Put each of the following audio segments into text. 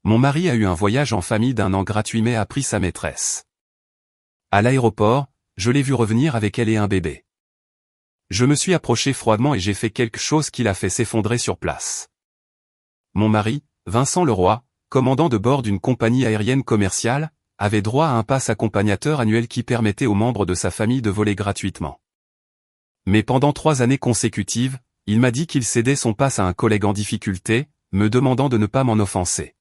Mon mari a eu un voyage en famille d'1 an gratuit mais a pris sa maîtresse. À l'aéroport, je l'ai vu revenir avec elle et un bébé. Je me suis approché froidement et j'ai fait quelque chose qui l'a fait s'effondrer sur place. Mon mari, Vincent Leroy, commandant de bord d'une compagnie aérienne commerciale, avait droit à un pass accompagnateur annuel qui permettait aux membres de sa famille de voler gratuitement. Mais pendant 3 années consécutives, il m'a dit qu'il cédait son pass à un collègue en difficulté, me demandant de ne pas m'en offenser.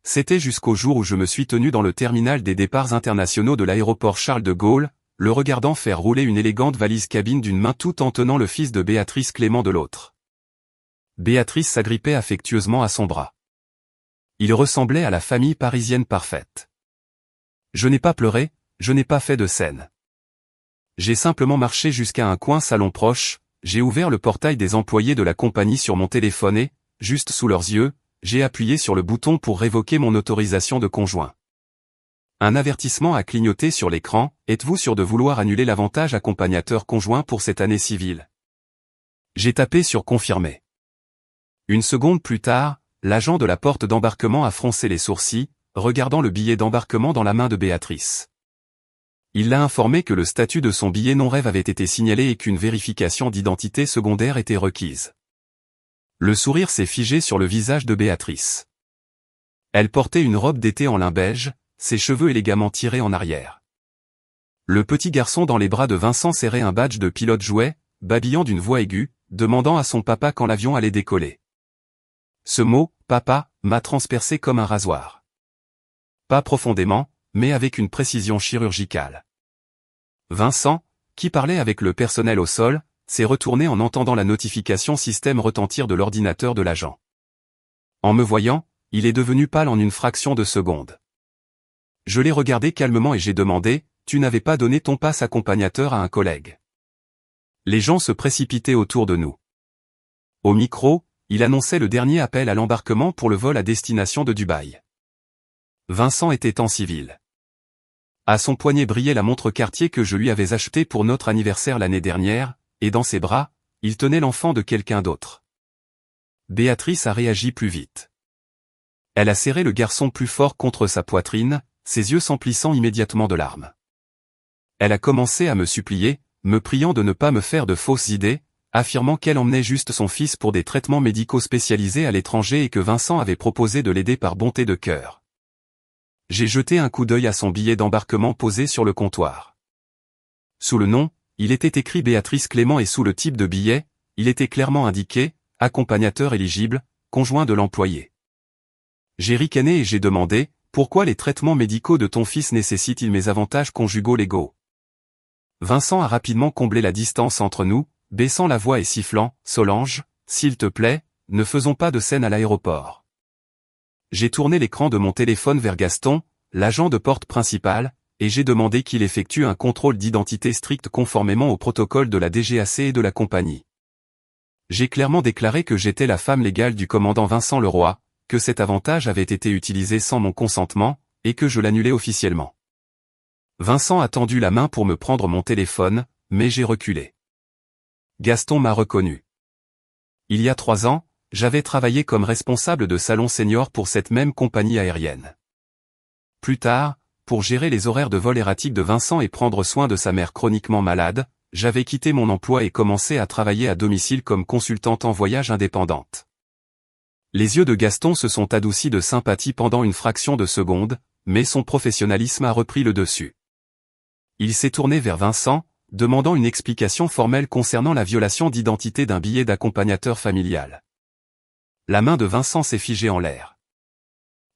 C'était jusqu'au jour où je me suis tenu dans le terminal des départs internationaux de l'aéroport Charles de Gaulle, le regardant faire rouler une élégante valise cabine d'une main tout en tenant le fils de Béatrice Clément de l'autre. Béatrice s'agrippait affectueusement à son bras. Il ressemblait à la famille parisienne parfaite. Je n'ai pas pleuré, je n'ai pas fait de scène. J'ai simplement marché jusqu'à un coin salon proche, j'ai ouvert le portail des employés de la compagnie sur mon téléphone et, juste sous leurs yeux, j'ai appuyé sur le bouton pour révoquer mon autorisation de conjoint. Un avertissement a clignoté sur l'écran, êtes-vous sûr de vouloir annuler l'avantage accompagnateur conjoint pour cette année civile? J'ai tapé sur confirmer. Une seconde plus tard, l'agent de la porte d'embarquement a froncé les sourcils, regardant le billet d'embarquement dans la main de Béatrice. Il l'a informé que le statut de son billet non-rêve avait été signalé et qu'une vérification d'identité secondaire était requise. Le sourire s'est figé sur le visage de Béatrice. Elle portait une robe d'été en lin beige, ses cheveux élégamment tirés en arrière. Le petit garçon dans les bras de Vincent serrait un badge de pilote jouet, babillant d'une voix aiguë, demandant à son papa quand l'avion allait décoller. Ce mot, papa, m'a transpercé comme un rasoir. Pas profondément, mais avec une précision chirurgicale. Vincent, qui parlait avec le personnel au sol, s'est retourné en entendant la notification système retentir de l'ordinateur de l'agent. En me voyant, il est devenu pâle en une fraction de seconde. Je l'ai regardé calmement et j'ai demandé, tu n'avais pas donné ton pass accompagnateur à un collègue? Les gens se précipitaient autour de nous. Au micro, il annonçait le dernier appel à l'embarquement pour le vol à destination de Dubaï. Vincent était en civil. À son poignet brillait la montre Cartier que je lui avais achetée pour notre anniversaire l'année dernière, et dans ses bras, il tenait l'enfant de quelqu'un d'autre. Béatrice a réagi plus vite. Elle a serré le garçon plus fort contre sa poitrine, ses yeux s'emplissant immédiatement de larmes. Elle a commencé à me supplier, me priant de ne pas me faire de fausses idées, affirmant qu'elle emmenait juste son fils pour des traitements médicaux spécialisés à l'étranger et que Vincent avait proposé de l'aider par bonté de cœur. J'ai jeté un coup d'œil à son billet d'embarquement posé sur le comptoir. Sous le nom, il était écrit Béatrice Clément et sous le type de billet, il était clairement indiqué, accompagnateur éligible, conjoint de l'employé. J'ai ricané et j'ai demandé, pourquoi les traitements médicaux de ton fils nécessitent-ils mes avantages conjugaux légaux? Vincent a rapidement comblé la distance entre nous, baissant la voix et sifflant, Solange, s'il te plaît, ne faisons pas de scène à l'aéroport. J'ai tourné l'écran de mon téléphone vers Gaston, l'agent de porte principal, et j'ai demandé qu'il effectue un contrôle d'identité strict conformément au protocole de la DGAC et de la compagnie. J'ai clairement déclaré que j'étais la femme légale du commandant Vincent Leroy, que cet avantage avait été utilisé sans mon consentement, et que je l'annulais officiellement. Vincent a tendu la main pour me prendre mon téléphone, mais j'ai reculé. Gaston m'a reconnu. Il y a 3 ans, j'avais travaillé comme responsable de salon senior pour cette même compagnie aérienne. Plus tard, pour gérer les horaires de vol erratiques de Vincent et prendre soin de sa mère chroniquement malade, j'avais quitté mon emploi et commencé à travailler à domicile comme consultante en voyage indépendante. Les yeux de Gaston se sont adoucis de sympathie pendant une fraction de seconde, mais son professionnalisme a repris le dessus. Il s'est tourné vers Vincent, demandant une explication formelle concernant la violation d'identité d'un billet d'accompagnateur familial. La main de Vincent s'est figée en l'air.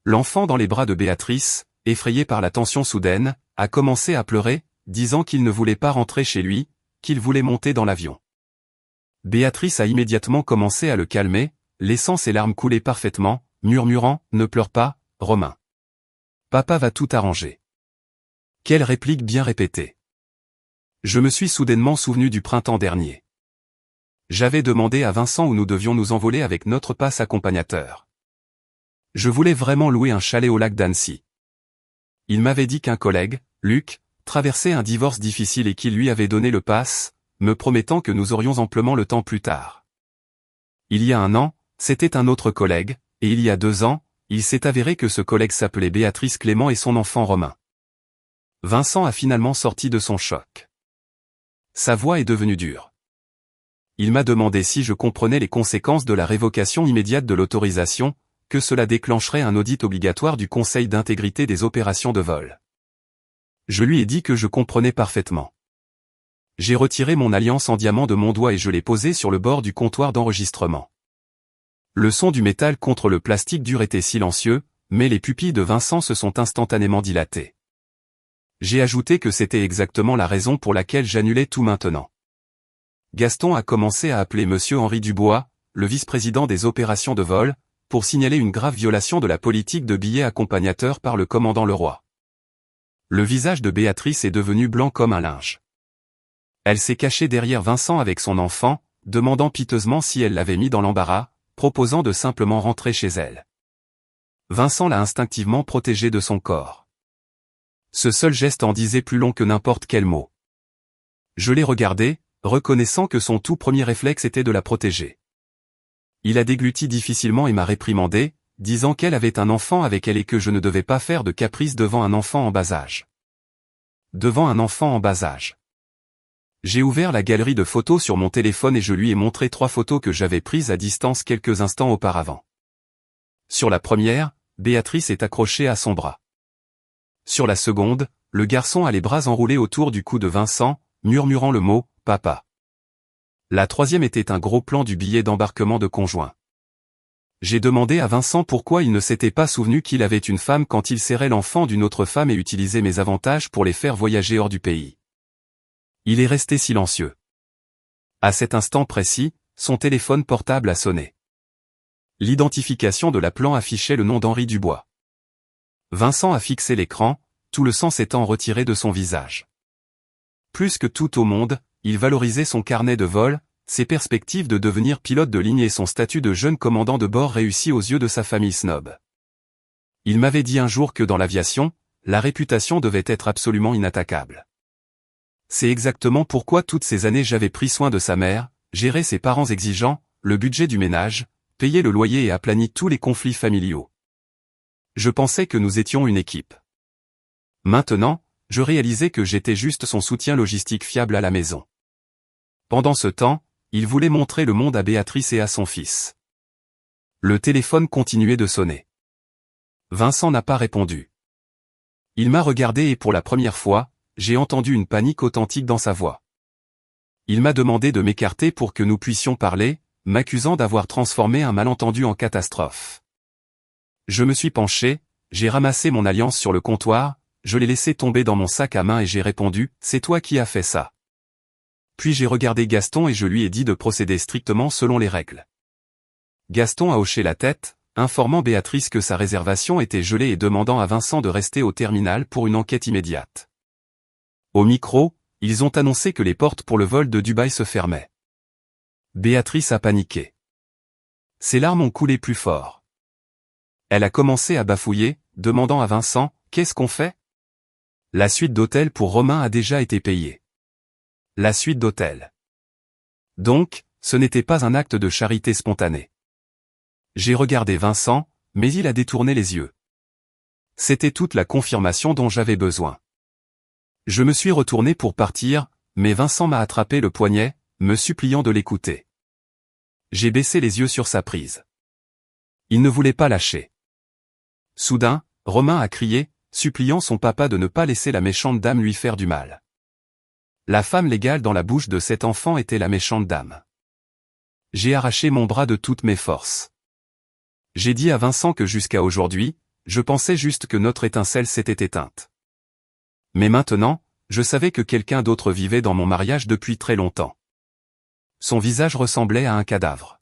L'enfant dans les bras de Béatrice, effrayé par la tension soudaine, a commencé à pleurer, disant qu'il ne voulait pas rentrer chez lui, qu'il voulait monter dans l'avion. Béatrice a immédiatement commencé à le calmer, laissant ses larmes couler parfaitement, murmurant « Ne pleure pas, Romain. Papa va tout arranger. » Quelle réplique bien répétée. Je me suis soudainement souvenu du printemps dernier. J'avais demandé à Vincent où nous devions nous envoler avec notre passe accompagnateur. Je voulais vraiment louer un chalet au lac d'Annecy. Il m'avait dit qu'un collègue, Luc, traversait un divorce difficile et qu'il lui avait donné le pass, me promettant que nous aurions amplement le temps plus tard. Il y a 1 an, c'était un autre collègue, et il y a 2 ans, il s'est avéré que ce collègue s'appelait Béatrice Clément et son enfant Romain. Vincent a finalement sorti de son choc. Sa voix est devenue dure. Il m'a demandé si je comprenais les conséquences de la révocation immédiate de l'autorisation, que cela déclencherait un audit obligatoire du Conseil d'intégrité des opérations de vol. Je lui ai dit que je comprenais parfaitement. J'ai retiré mon alliance en diamant de mon doigt et je l'ai posée sur le bord du comptoir d'enregistrement. Le son du métal contre le plastique dur était silencieux, mais les pupilles de Vincent se sont instantanément dilatées. J'ai ajouté que c'était exactement la raison pour laquelle j'annulais tout maintenant. Gaston a commencé à appeler Monsieur Henri Dubois, le vice-président des opérations de vol, pour signaler une grave violation de la politique de billets accompagnateurs par le commandant Leroy. Le visage de Béatrice est devenu blanc comme un linge. Elle s'est cachée derrière Vincent avec son enfant, demandant piteusement si elle l'avait mis dans l'embarras, proposant de simplement rentrer chez elle. Vincent l'a instinctivement protégée de son corps. Ce seul geste en disait plus long que n'importe quel mot. Je l'ai regardé, reconnaissant que son tout premier réflexe était de la protéger. Il a dégluti difficilement et m'a réprimandé, disant qu'elle avait un enfant avec elle et que je ne devais pas faire de caprice devant un enfant en bas âge. Devant un enfant en bas âge. J'ai ouvert la galerie de photos sur mon téléphone et je lui ai montré 3 photos que j'avais prises à distance quelques instants auparavant. Sur la première, Béatrice est accrochée à son bras. Sur la seconde, le garçon a les bras enroulés autour du cou de Vincent, murmurant le mot « papa ». La troisième était un gros plan du billet d'embarquement de conjoint. J'ai demandé à Vincent pourquoi il ne s'était pas souvenu qu'il avait une femme quand il serrait l'enfant d'une autre femme et utilisait mes avantages pour les faire voyager hors du pays. Il est resté silencieux. À cet instant précis, son téléphone portable a sonné. L'identification de l'appelant affichait le nom d'Henri Dubois. Vincent a fixé l'écran, tout le sang s'étant retiré de son visage. Plus que tout au monde, il valorisait son carnet de vol, ses perspectives de devenir pilote de ligne et son statut de jeune commandant de bord réussi aux yeux de sa famille snob. Il m'avait dit un jour que dans l'aviation, la réputation devait être absolument inattaquable. C'est exactement pourquoi toutes ces années j'avais pris soin de sa mère, géré ses parents exigeants, le budget du ménage, payé le loyer et aplani tous les conflits familiaux. Je pensais que nous étions une équipe. Maintenant, je réalisais que j'étais juste son soutien logistique fiable à la maison. Pendant ce temps, il voulait montrer le monde à Béatrice et à son fils. Le téléphone continuait de sonner. Vincent n'a pas répondu. Il m'a regardé et pour la première fois, j'ai entendu une panique authentique dans sa voix. Il m'a demandé de m'écarter pour que nous puissions parler, m'accusant d'avoir transformé un malentendu en catastrophe. Je me suis penché, j'ai ramassé mon alliance sur le comptoir, je l'ai laissé tomber dans mon sac à main et j'ai répondu « C'est toi qui as fait ça ». Puis j'ai regardé Gaston et je lui ai dit de procéder strictement selon les règles. Gaston a hoché la tête, informant Béatrice que sa réservation était gelée et demandant à Vincent de rester au terminal pour une enquête immédiate. Au micro, ils ont annoncé que les portes pour le vol de Dubaï se fermaient. Béatrice a paniqué. Ses larmes ont coulé plus fort. Elle a commencé à bafouiller, demandant à Vincent « Qu'est-ce qu'on fait ?» La suite d'hôtel pour Romain a déjà été payée. La suite d'hôtel. Donc, ce n'était pas un acte de charité spontané. J'ai regardé Vincent, mais il a détourné les yeux. C'était toute la confirmation dont j'avais besoin. Je me suis retourné pour partir, mais Vincent m'a attrapé le poignet, me suppliant de l'écouter. J'ai baissé les yeux sur sa prise. Il ne voulait pas lâcher. Soudain, Romain a crié, suppliant son papa de ne pas laisser la méchante dame lui faire du mal. La femme légale dans la bouche de cet enfant était la méchante dame. J'ai arraché mon bras de toutes mes forces. J'ai dit à Vincent que jusqu'à aujourd'hui, je pensais juste que notre étincelle s'était éteinte. Mais maintenant, je savais que quelqu'un d'autre vivait dans mon mariage depuis très longtemps. Son visage ressemblait à un cadavre.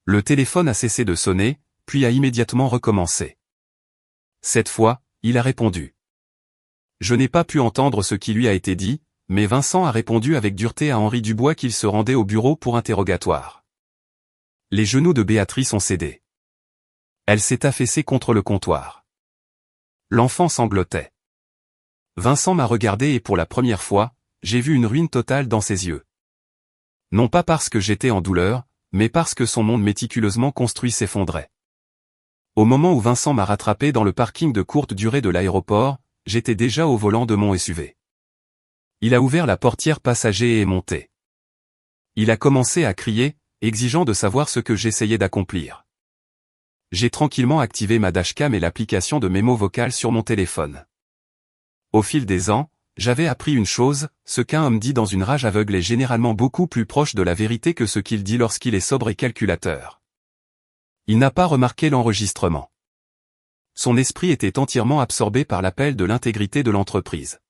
Le téléphone a cessé de sonner, puis a immédiatement recommencé. Cette fois, il a répondu. Je n'ai pas pu entendre ce qui lui a été dit, mais Vincent a répondu avec dureté à Henri Dubois qu'il se rendait au bureau pour interrogatoire. Les genoux de Béatrice ont cédé. Elle s'est affaissée contre le comptoir. L'enfant sanglotait. Vincent m'a regardé et pour la première fois, j'ai vu une ruine totale dans ses yeux. Non pas parce que j'étais en douleur, mais parce que son monde méticuleusement construit s'effondrait. Au moment où Vincent m'a rattrapé dans le parking de courte durée de l'aéroport, j'étais déjà au volant de mon SUV. Il a ouvert la portière passager et est monté. Il a commencé à crier, exigeant de savoir ce que j'essayais d'accomplir. J'ai tranquillement activé ma dashcam et l'application de mémo vocal sur mon téléphone. Au fil des ans, j'avais appris une chose, ce qu'un homme dit dans une rage aveugle est généralement beaucoup plus proche de la vérité que ce qu'il dit lorsqu'il est sobre et calculateur. Il n'a pas remarqué l'enregistrement. Son esprit était entièrement absorbé par l'appel de l'intégrité de l'entreprise.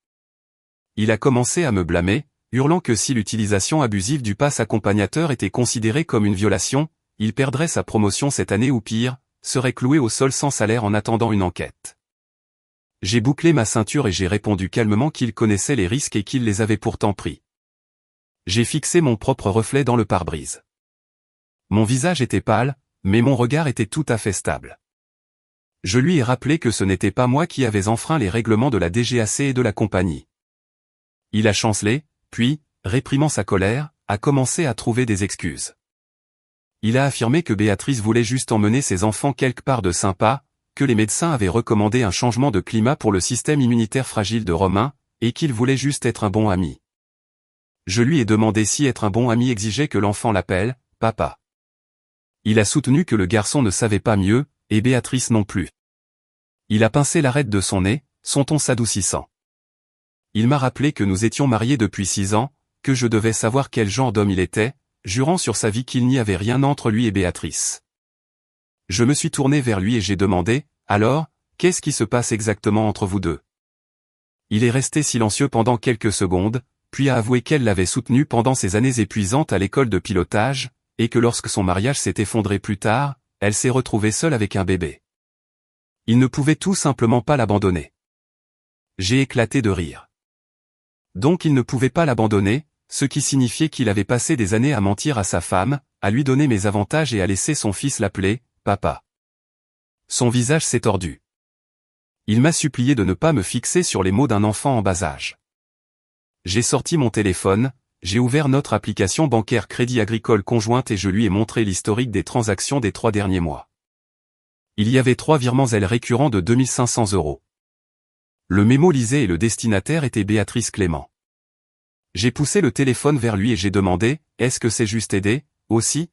Il a commencé à me blâmer, hurlant que si l'utilisation abusive du pass accompagnateur était considérée comme une violation, il perdrait sa promotion cette année ou pire, serait cloué au sol sans salaire en attendant une enquête. J'ai bouclé ma ceinture et j'ai répondu calmement qu'il connaissait les risques et qu'il les avait pourtant pris. J'ai fixé mon propre reflet dans le pare-brise. Mon visage était pâle, mais mon regard était tout à fait stable. Je lui ai rappelé que ce n'était pas moi qui avais enfreint les règlements de la DGAC et de la compagnie. Il a chancelé, puis, réprimant sa colère, a commencé à trouver des excuses. Il a affirmé que Béatrice voulait juste emmener ses enfants quelque part de sympa, que les médecins avaient recommandé un changement de climat pour le système immunitaire fragile de Romain, et qu'il voulait juste être un bon ami. Je lui ai demandé si être un bon ami exigeait que l'enfant l'appelle « papa ». Il a soutenu que le garçon ne savait pas mieux, et Béatrice non plus. Il a pincé l'arête de son nez, son ton s'adoucissant. Il m'a rappelé que nous étions mariés depuis 6 ans, que je devais savoir quel genre d'homme il était, jurant sur sa vie qu'il n'y avait rien entre lui et Béatrice. Je me suis tourné vers lui et j'ai demandé, « Alors, qu'est-ce qui se passe exactement entre vous deux ?» Il est resté silencieux pendant quelques secondes, puis a avoué qu'elle l'avait soutenu pendant ses années épuisantes à l'école de pilotage, et que lorsque son mariage s'est effondré plus tard, elle s'est retrouvée seule avec un bébé. Il ne pouvait tout simplement pas l'abandonner. J'ai éclaté de rire. Donc il ne pouvait pas l'abandonner, ce qui signifiait qu'il avait passé des années à mentir à sa femme, à lui donner mes avantages et à laisser son fils l'appeler « papa ». Son visage s'est tordu. Il m'a supplié de ne pas me fixer sur les mots d'un enfant en bas âge. J'ai sorti mon téléphone, j'ai ouvert notre application bancaire Crédit Agricole conjointe et je lui ai montré l'historique des transactions des 3 derniers mois. Il y avait 3 virements récurrents de 2500 €. Le mémo lisait et le destinataire était Béatrice Clément. J'ai poussé le téléphone vers lui et j'ai demandé, « Est-ce que c'est juste aidé, aussi ?»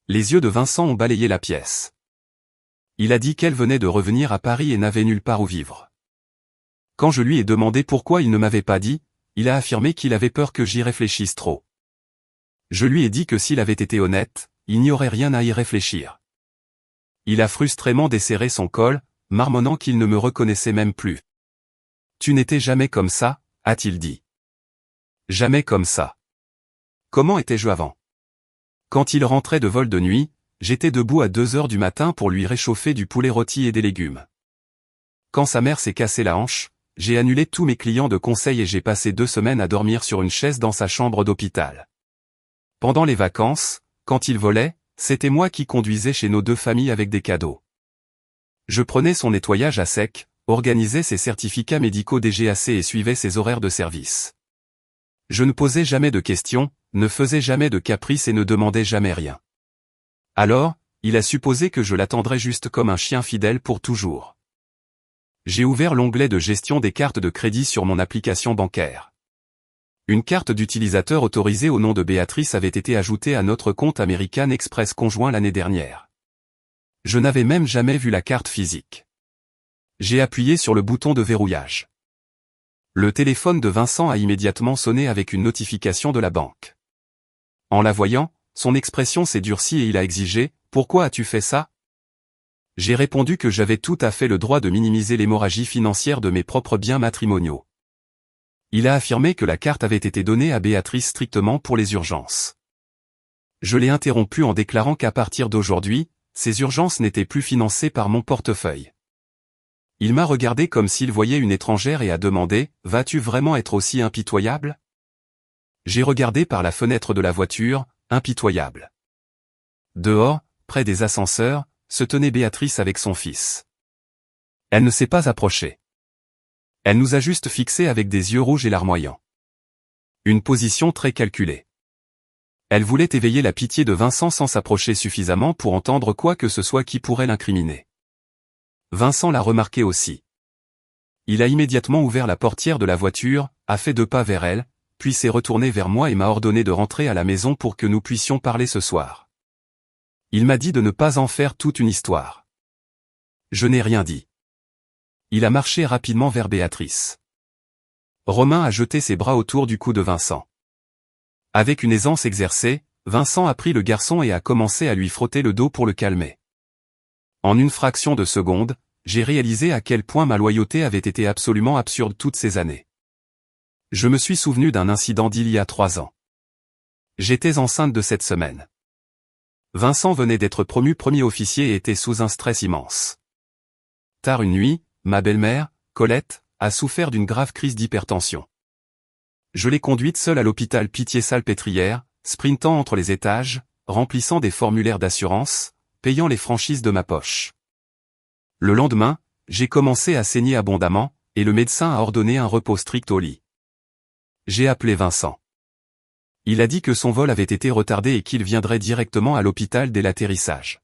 Les yeux de Vincent ont balayé la pièce. Il a dit qu'elle venait de revenir à Paris et n'avait nulle part où vivre. Quand je lui ai demandé pourquoi il ne m'avait pas dit, il a affirmé qu'il avait peur que j'y réfléchisse trop. Je lui ai dit que s'il avait été honnête, il n'y aurait rien à y réfléchir. Il a frustrément desserré son col, marmonnant qu'il ne me reconnaissait même plus. « Tu n'étais jamais comme ça », a-t-il dit. Jamais comme ça. Comment étais-je avant? Quand il rentrait de vol de nuit, j'étais debout à 2 heures du matin pour lui réchauffer du poulet rôti et des légumes. Quand sa mère s'est cassé la hanche, j'ai annulé tous mes clients de conseil et j'ai passé 2 semaines à dormir sur une chaise dans sa chambre d'hôpital. Pendant les vacances, quand il volait, c'était moi qui conduisais chez nos 2 familles avec des cadeaux. Je prenais son nettoyage à sec, organisais ses certificats médicaux DGAC et suivais ses horaires de service. Je ne posais jamais de questions, ne faisais jamais de caprices et ne demandais jamais rien. Alors, il a supposé que je l'attendrais juste comme un chien fidèle pour toujours. J'ai ouvert l'onglet de gestion des cartes de crédit sur mon application bancaire. Une carte d'utilisateur autorisée au nom de Béatrice avait été ajoutée à notre compte American Express conjoint l'année dernière. Je n'avais même jamais vu la carte physique. J'ai appuyé sur le bouton de verrouillage. Le téléphone de Vincent a immédiatement sonné avec une notification de la banque. En la voyant, son expression s'est durcie et il a exigé « Pourquoi as-tu fait ça ?» J'ai répondu que j'avais tout à fait le droit de minimiser l'hémorragie financière de mes propres biens matrimoniaux. Il a affirmé que la carte avait été donnée à Béatrice strictement pour les urgences. Je l'ai interrompu en déclarant qu'à partir d'aujourd'hui, ces urgences n'étaient plus financées par mon portefeuille. Il m'a regardé comme s'il voyait une étrangère et a demandé « Vas-tu vraiment être aussi impitoyable ?» J'ai regardé par la fenêtre de la voiture, impitoyable. Dehors, près des ascenseurs, se tenait Béatrice avec son fils. Elle ne s'est pas approchée. Elle nous a juste fixés avec des yeux rouges et larmoyants. Une position très calculée. Elle voulait éveiller la pitié de Vincent sans s'approcher suffisamment pour entendre quoi que ce soit qui pourrait l'incriminer. Vincent l'a remarqué aussi. Il a immédiatement ouvert la portière de la voiture, a fait 2 pas vers elle, puis s'est retourné vers moi et m'a ordonné de rentrer à la maison pour que nous puissions parler ce soir. Il m'a dit de ne pas en faire toute une histoire. Je n'ai rien dit. Il a marché rapidement vers Béatrice. Romain a jeté ses bras autour du cou de Vincent. Avec une aisance exercée, Vincent a pris le garçon et a commencé à lui frotter le dos pour le calmer. En une fraction de seconde, j'ai réalisé à quel point ma loyauté avait été absolument absurde toutes ces années. Je me suis souvenu d'un incident d'il y a 3 ans. J'étais enceinte de 7 semaines. Vincent venait d'être promu premier officier et était sous un stress immense. Tard une nuit, ma belle-mère, Colette, a souffert d'une grave crise d'hypertension. Je l'ai conduite seule à l'hôpital Pitié-Salpêtrière, sprintant entre les étages, remplissant des formulaires d'assurance, payant les franchises de ma poche. Le lendemain, j'ai commencé à saigner abondamment, et le médecin a ordonné un repos strict au lit. J'ai appelé Vincent. Il a dit que son vol avait été retardé et qu'il viendrait directement à l'hôpital dès l'atterrissage.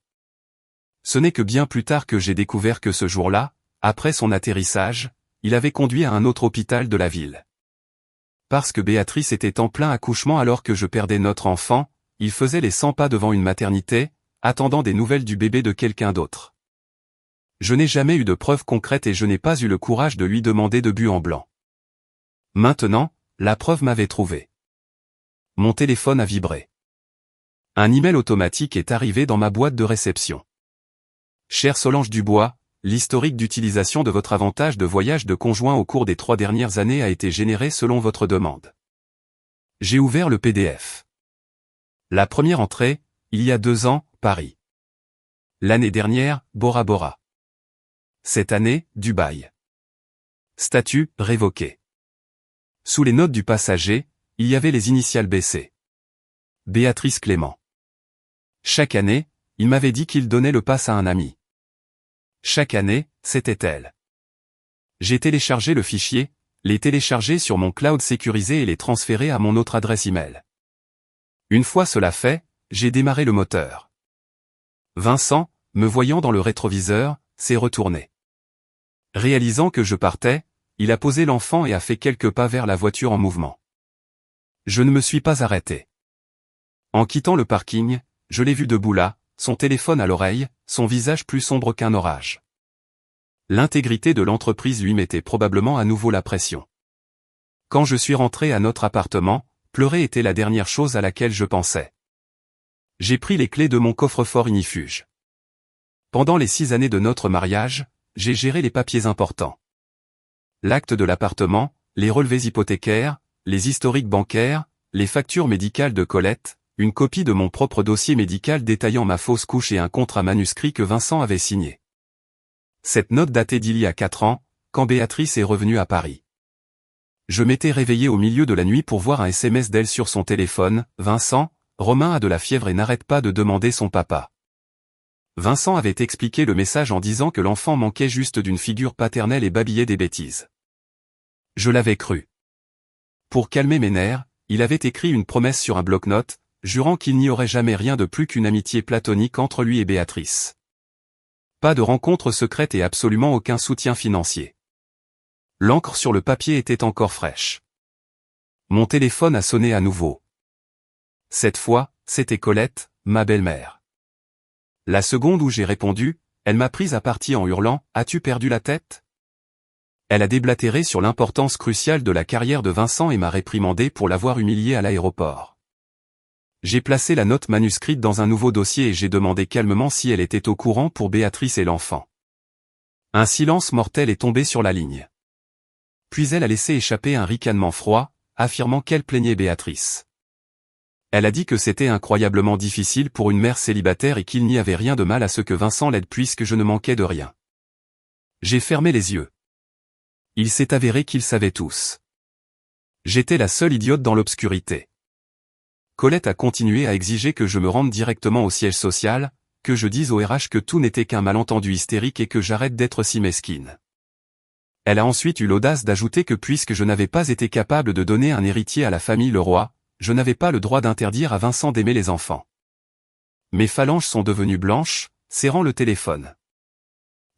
Ce n'est que bien plus tard que j'ai découvert que ce jour-là, après son atterrissage, il avait conduit à un autre hôpital de la ville. Parce que Béatrice était en plein accouchement alors que je perdais notre enfant, il faisait les 100 pas devant une maternité, attendant des nouvelles du bébé de quelqu'un d'autre. Je n'ai jamais eu de preuves concrètes et je n'ai pas eu le courage de lui demander de but en blanc. Maintenant, la preuve m'avait trouvé. Mon téléphone a vibré. Un email automatique est arrivé dans ma boîte de réception. Chère Solange Dubois, l'historique d'utilisation de votre avantage de voyage de conjoint au cours des 3 dernières années a été généré selon votre demande. J'ai ouvert le PDF. La première entrée, il y a 2 ans, Paris. L'année dernière, Bora Bora. Cette année, Dubaï. Statut, révoqué. Sous les notes du passager, il y avait les initiales BC. Béatrice Clément. Chaque année, il m'avait dit qu'il donnait le pass à un ami. Chaque année, c'était elle. J'ai téléchargé le fichier, les téléchargé sur mon cloud sécurisé et les transféré à mon autre adresse email. Une fois cela fait, j'ai démarré le moteur. Vincent, me voyant dans le rétroviseur, s'est retourné. Réalisant que je partais, il a posé l'enfant et a fait quelques pas vers la voiture en mouvement. Je ne me suis pas arrêté. En quittant le parking, je l'ai vu debout là, son téléphone à l'oreille, son visage plus sombre qu'un orage. L'intégrité de l'entreprise lui mettait probablement à nouveau la pression. Quand je suis rentré à notre appartement, pleurer était la dernière chose à laquelle je pensais. J'ai pris les clés de mon coffre-fort ignifuge. Pendant les 6 années de notre mariage, j'ai géré les papiers importants. L'acte de l'appartement, les relevés hypothécaires, les historiques bancaires, les factures médicales de Colette, une copie de mon propre dossier médical détaillant ma fausse couche et un contrat manuscrit que Vincent avait signé. Cette note datait d'il y a 4 ans, quand Béatrice est revenue à Paris. Je m'étais réveillé au milieu de la nuit pour voir un SMS d'elle sur son téléphone. « Vincent, Romain a de la fièvre et n'arrête pas de demander son papa. » Vincent avait expliqué le message en disant que l'enfant manquait juste d'une figure paternelle et babillait des bêtises. Je l'avais cru. Pour calmer mes nerfs, il avait écrit une promesse sur un bloc-notes, jurant qu'il n'y aurait jamais rien de plus qu'une amitié platonique entre lui et Béatrice. Pas de rencontre secrète et absolument aucun soutien financier. L'encre sur le papier était encore fraîche. Mon téléphone a sonné à nouveau. Cette fois, c'était Colette, ma belle-mère. La seconde où j'ai répondu, elle m'a prise à partie en hurlant « As-tu perdu la tête ?» Elle a déblatéré sur l'importance cruciale de la carrière de Vincent et m'a réprimandé pour l'avoir humilié à l'aéroport. J'ai placé la note manuscrite dans un nouveau dossier et j'ai demandé calmement si elle était au courant pour Béatrice et l'enfant. Un silence mortel est tombé sur la ligne. Puis elle a laissé échapper un ricanement froid, affirmant qu'elle plaignait Béatrice. Elle a dit que c'était incroyablement difficile pour une mère célibataire et qu'il n'y avait rien de mal à ce que Vincent l'aide puisque je ne manquais de rien. J'ai fermé les yeux. Il s'est avéré qu'ils savaient tous. J'étais la seule idiote dans l'obscurité. Colette a continué à exiger que je me rende directement au siège social, que je dise au RH que tout n'était qu'un malentendu hystérique et que j'arrête d'être si mesquine. Elle a ensuite eu l'audace d'ajouter que puisque je n'avais pas été capable de donner un héritier à la famille Leroy, je n'avais pas le droit d'interdire à Vincent d'aimer les enfants. Mes phalanges sont devenues blanches, serrant le téléphone.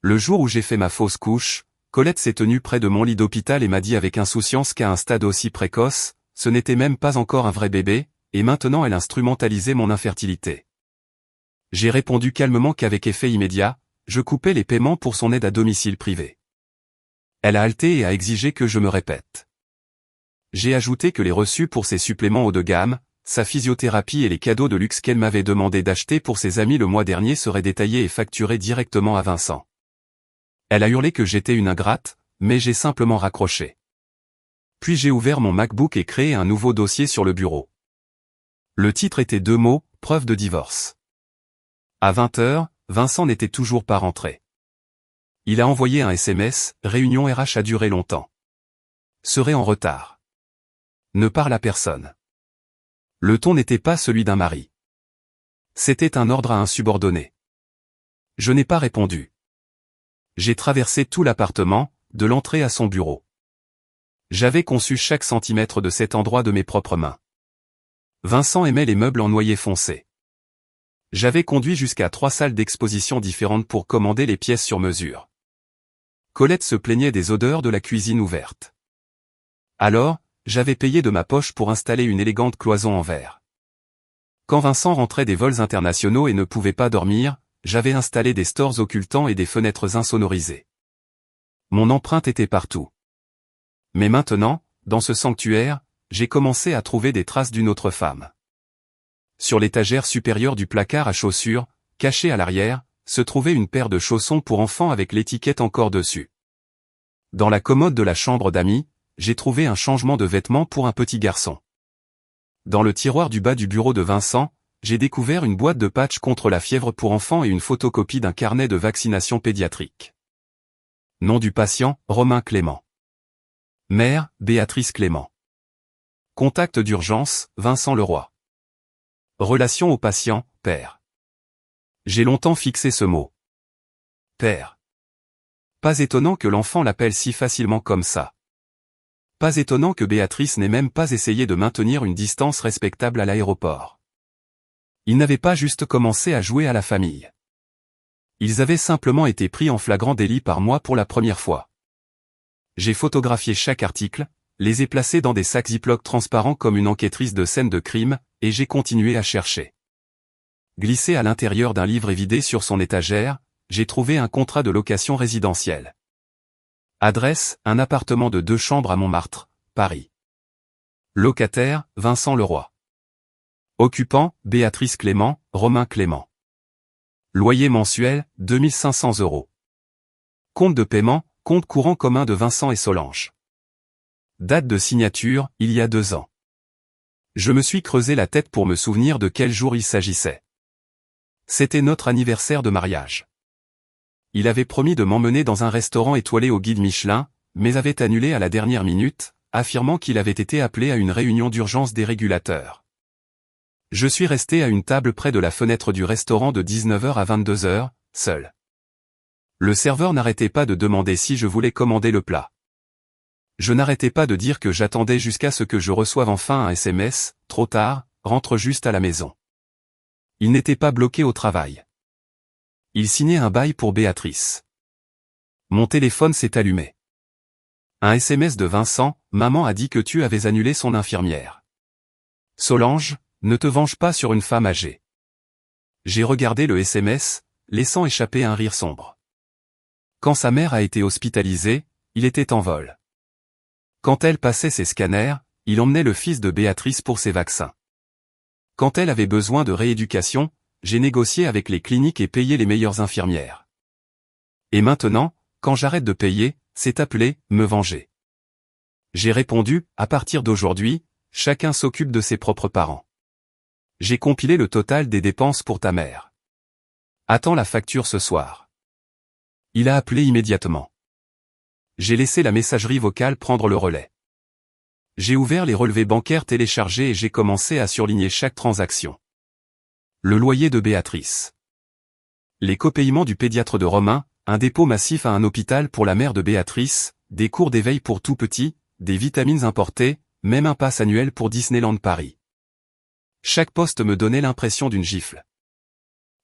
Le jour où j'ai fait ma fausse couche, Colette s'est tenue près de mon lit d'hôpital et m'a dit avec insouciance qu'à un stade aussi précoce, ce n'était même pas encore un vrai bébé, et maintenant elle instrumentalisait mon infertilité. J'ai répondu calmement qu'avec effet immédiat, je coupais les paiements pour son aide à domicile privé. Elle a halté et a exigé que je me répète. J'ai ajouté que les reçus pour ses suppléments haut de gamme, sa physiothérapie et les cadeaux de luxe qu'elle m'avait demandé d'acheter pour ses amis le mois dernier seraient détaillés et facturés directement à Vincent. Elle a hurlé que j'étais une ingrate, mais j'ai simplement raccroché. Puis j'ai ouvert mon MacBook et créé un nouveau dossier sur le bureau. Le titre était 2 mots, preuve de divorce. À 20h, Vincent n'était toujours pas rentré. Il a envoyé un SMS, réunion RH a duré longtemps. Serait en retard. Ne parle à personne. Le ton n'était pas celui d'un mari. C'était un ordre à un subordonné. Je n'ai pas répondu. J'ai traversé tout l'appartement, de l'entrée à son bureau. J'avais conçu chaque centimètre de cet endroit de mes propres mains. Vincent aimait les meubles en noyer foncé. J'avais conduit jusqu'à 3 salles d'exposition différentes pour commander les pièces sur mesure. Colette se plaignait des odeurs de la cuisine ouverte. Alors, j'avais payé de ma poche pour installer une élégante cloison en verre. Quand Vincent rentrait des vols internationaux et ne pouvait pas dormir, j'avais installé des stores occultants et des fenêtres insonorisées. Mon empreinte était partout. Mais maintenant, dans ce sanctuaire, j'ai commencé à trouver des traces d'une autre femme. Sur l'étagère supérieure du placard à chaussures, caché à l'arrière, se trouvait une paire de chaussons pour enfants avec l'étiquette encore dessus. Dans la commode de la chambre d'amis, j'ai trouvé un changement de vêtements pour un petit garçon. Dans le tiroir du bas du bureau de Vincent, j'ai découvert une boîte de patchs contre la fièvre pour enfants et une photocopie d'un carnet de vaccination pédiatrique. Nom du patient, Romain Clément. Mère, Béatrice Clément. Contact d'urgence, Vincent Leroy. Relation au patient, père. J'ai longtemps fixé ce mot. Père. Pas étonnant que l'enfant l'appelle si facilement comme ça. Pas étonnant que Béatrice n'ait même pas essayé de maintenir une distance respectable à l'aéroport. Ils n'avaient pas juste commencé à jouer à la famille. Ils avaient simplement été pris en flagrant délit par moi pour la première fois. J'ai photographié chaque article, les ai placés dans des sacs Ziploc transparents comme une enquêtrice de scène de crime, et j'ai continué à chercher. Glissé à l'intérieur d'un livre évidé sur son étagère, j'ai trouvé un contrat de location résidentielle. Adresse, un appartement de 2 chambres à Montmartre, Paris. Locataire, Vincent Leroy. Occupant, Béatrice Clément, Romain Clément. Loyer mensuel, 2500 €. Compte de paiement, compte courant commun de Vincent et Solange. Date de signature, il y a 2 ans. Je me suis creusé la tête pour me souvenir de quel jour il s'agissait. C'était notre anniversaire de mariage. Il avait promis de m'emmener dans un restaurant étoilé au guide Michelin, mais avait annulé à la dernière minute, affirmant qu'il avait été appelé à une réunion d'urgence des régulateurs. Je suis resté à une table près de la fenêtre du restaurant de 19h à 22h, seul. Le serveur n'arrêtait pas de demander si je voulais commander le plat. Je n'arrêtais pas de dire que j'attendais jusqu'à ce que je reçoive enfin un SMS, trop tard, rentre juste à la maison. Il n'était pas bloqué au travail. Il signait un bail pour Béatrice. Mon téléphone s'est allumé. Un SMS de Vincent, maman a dit que tu avais annulé son infirmière. Solange, ne te venge pas sur une femme âgée. J'ai regardé le SMS, laissant échapper un rire sombre. Quand sa mère a été hospitalisée, il était en vol. Quand elle passait ses scanners, il emmenait le fils de Béatrice pour ses vaccins. Quand elle avait besoin de rééducation, j'ai négocié avec les cliniques et payé les meilleures infirmières. Et maintenant, quand j'arrête de payer, c'est appeler, me venger. J'ai répondu, à partir d'aujourd'hui, chacun s'occupe de ses propres parents. J'ai compilé le total des dépenses pour ta mère. Attends la facture ce soir. Il a appelé immédiatement. J'ai laissé la messagerie vocale prendre le relais. J'ai ouvert les relevés bancaires téléchargés et j'ai commencé à surligner chaque transaction. Le loyer de Béatrice. Les copaiements du pédiatre de Romain, un dépôt massif à un hôpital pour la mère de Béatrice, des cours d'éveil pour tout petit, des vitamines importées, même un pass annuel pour Disneyland Paris. Chaque poste me donnait l'impression d'une gifle.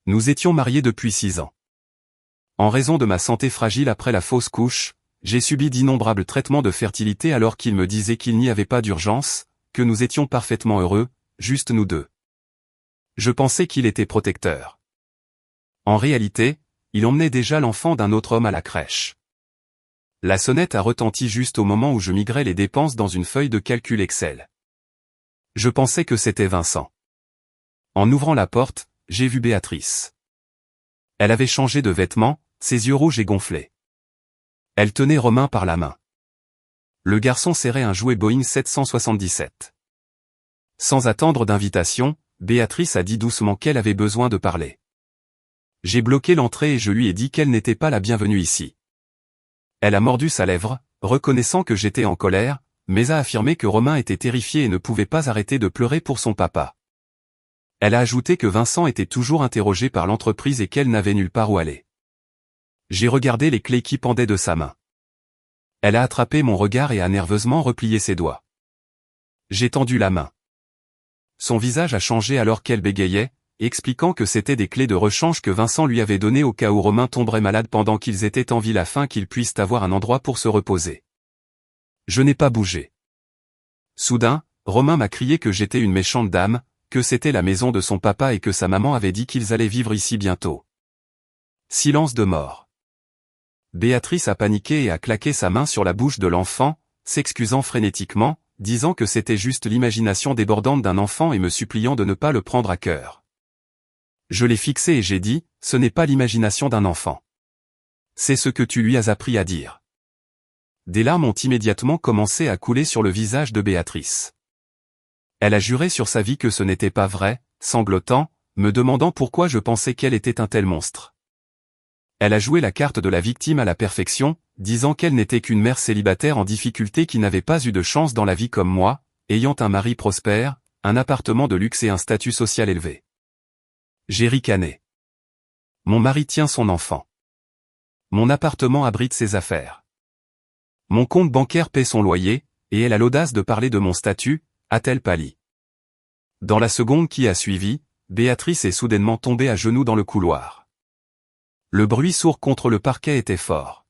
Nous étions mariés depuis 6 ans. En raison de ma santé fragile après la fausse couche, j'ai subi d'innombrables traitements de fertilité alors qu'il me disait qu'il n'y avait pas d'urgence, que nous étions parfaitement heureux, juste nous deux. Je pensais qu'il était protecteur. En réalité, il emmenait déjà l'enfant d'un autre homme à la crèche. La sonnette a retenti juste au moment où je migrais les dépenses dans une feuille de calcul Excel. Je pensais que c'était Vincent. En ouvrant la porte, j'ai vu Béatrice. Elle avait changé de vêtements, ses yeux rouges et gonflés. Elle tenait Romain par la main. Le garçon serrait un jouet Boeing 777. Sans attendre d'invitation, Béatrice a dit doucement qu'elle avait besoin de parler. J'ai bloqué l'entrée et je lui ai dit qu'elle n'était pas la bienvenue ici. Elle a mordu sa lèvre, reconnaissant que j'étais en colère, mais a affirmé que Romain était terrifié et ne pouvait pas arrêter de pleurer pour son papa. Elle a ajouté que Vincent était toujours interrogé par l'entreprise et qu'elle n'avait nulle part où aller. J'ai regardé les clés qui pendaient de sa main. Elle a attrapé mon regard et a nerveusement replié ses doigts. J'ai tendu la main. Son visage a changé alors qu'elle bégayait, expliquant que c'était des clés de rechange que Vincent lui avait données au cas où Romain tomberait malade pendant qu'ils étaient en ville afin qu'ils puissent avoir un endroit pour se reposer. Je n'ai pas bougé. Soudain, Romain m'a crié que j'étais une méchante dame, que c'était la maison de son papa et que sa maman avait dit qu'ils allaient vivre ici bientôt. Silence de mort. Béatrice a paniqué et a claqué sa main sur la bouche de l'enfant, s'excusant frénétiquement, disant que c'était juste l'imagination débordante d'un enfant et me suppliant de ne pas le prendre à cœur. Je l'ai fixé et j'ai dit, ce n'est pas l'imagination d'un enfant. C'est ce que tu lui as appris à dire. Des larmes ont immédiatement commencé à couler sur le visage de Béatrice. Elle a juré sur sa vie que ce n'était pas vrai, sanglotant, me demandant pourquoi je pensais qu'elle était un tel monstre. Elle a joué la carte de la victime à la perfection, disant qu'elle n'était qu'une mère célibataire en difficulté qui n'avait pas eu de chance dans la vie comme moi, ayant un mari prospère, un appartement de luxe et un statut social élevé. J'ai ricané. Mon mari tient son enfant. Mon appartement abrite ses affaires. Mon compte bancaire paie son loyer, et elle a l'audace de parler de mon statut, a-t-elle pâli. Dans la seconde qui a suivi, Béatrice est soudainement tombée à genoux dans le couloir. Le bruit sourd contre le parquet était fort.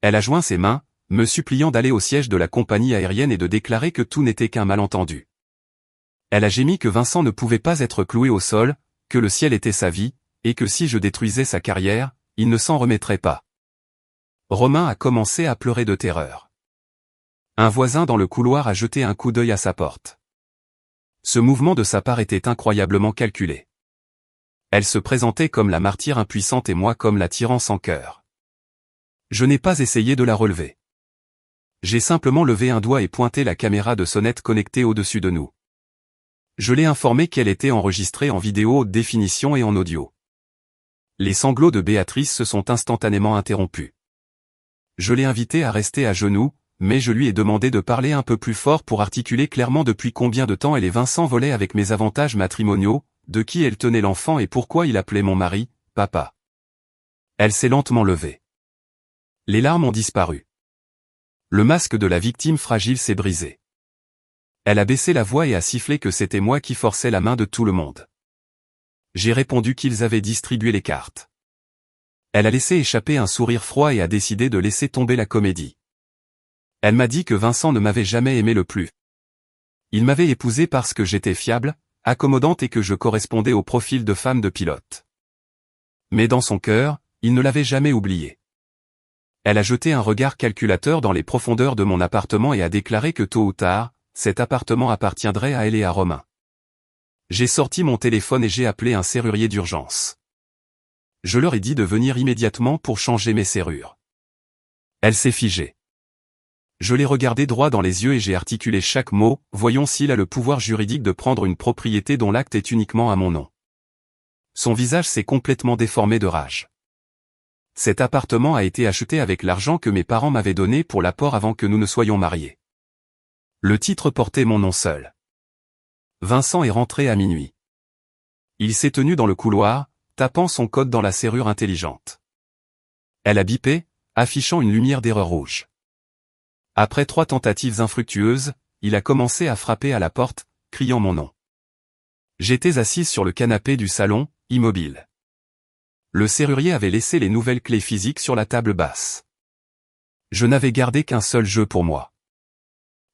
Elle a joint ses mains, me suppliant d'aller au siège de la compagnie aérienne et de déclarer que tout n'était qu'un malentendu. Elle a gémi que Vincent ne pouvait pas être cloué au sol, que le ciel était sa vie, et que si je détruisais sa carrière, il ne s'en remettrait pas. Romain a commencé à pleurer de terreur. Un voisin dans le couloir a jeté un coup d'œil à sa porte. Ce mouvement de sa part était incroyablement calculé. Elle se présentait comme la martyre impuissante et moi comme la tyran sans cœur. Je n'ai pas essayé de la relever. J'ai simplement levé un doigt et pointé la caméra de sonnette connectée au-dessus de nous. Je l'ai informée qu'elle était enregistrée en vidéo haute définition et en audio. Les sanglots de Béatrice se sont instantanément interrompus. Je l'ai invitée à rester à genoux, mais je lui ai demandé de parler un peu plus fort pour articuler clairement depuis combien de temps elle et Vincent volaient avec mes avantages matrimoniaux, de qui elle tenait l'enfant et pourquoi il appelait mon mari, papa. Elle s'est lentement levée. Les larmes ont disparu. Le masque de la victime fragile s'est brisé. Elle a baissé la voix et a sifflé que c'était moi qui forçais la main de tout le monde. J'ai répondu qu'ils avaient distribué les cartes. Elle a laissé échapper un sourire froid et a décidé de laisser tomber la comédie. Elle m'a dit que Vincent ne m'avait jamais aimé le plus. Il m'avait épousée parce que j'étais fiable, accommodante et que je correspondais au profil de femme de pilote. Mais dans son cœur, il ne l'avait jamais oublié. Elle a jeté un regard calculateur dans les profondeurs de mon appartement et a déclaré que tôt ou tard, cet appartement appartiendrait à elle et à Romain. J'ai sorti mon téléphone et j'ai appelé un serrurier d'urgence. Je leur ai dit de venir immédiatement pour changer mes serrures. Elle s'est figée. Je l'ai regardé droit dans les yeux et j'ai articulé chaque mot, voyons s'il a le pouvoir juridique de prendre une propriété dont l'acte est uniquement à mon nom. Son visage s'est complètement déformé de rage. Cet appartement a été acheté avec l'argent que mes parents m'avaient donné pour l'apport avant que nous ne soyons mariés. Le titre portait mon nom seul. Vincent est rentré à minuit. Il s'est tenu dans le couloir, tapant son code dans la serrure intelligente. Elle a bipé, affichant une lumière d'erreur rouge. Après 3 tentatives infructueuses, il a commencé à frapper à la porte, criant mon nom. J'étais assise sur le canapé du salon, immobile. Le serrurier avait laissé les nouvelles clés physiques sur la table basse. Je n'avais gardé qu'un seul jeu pour moi.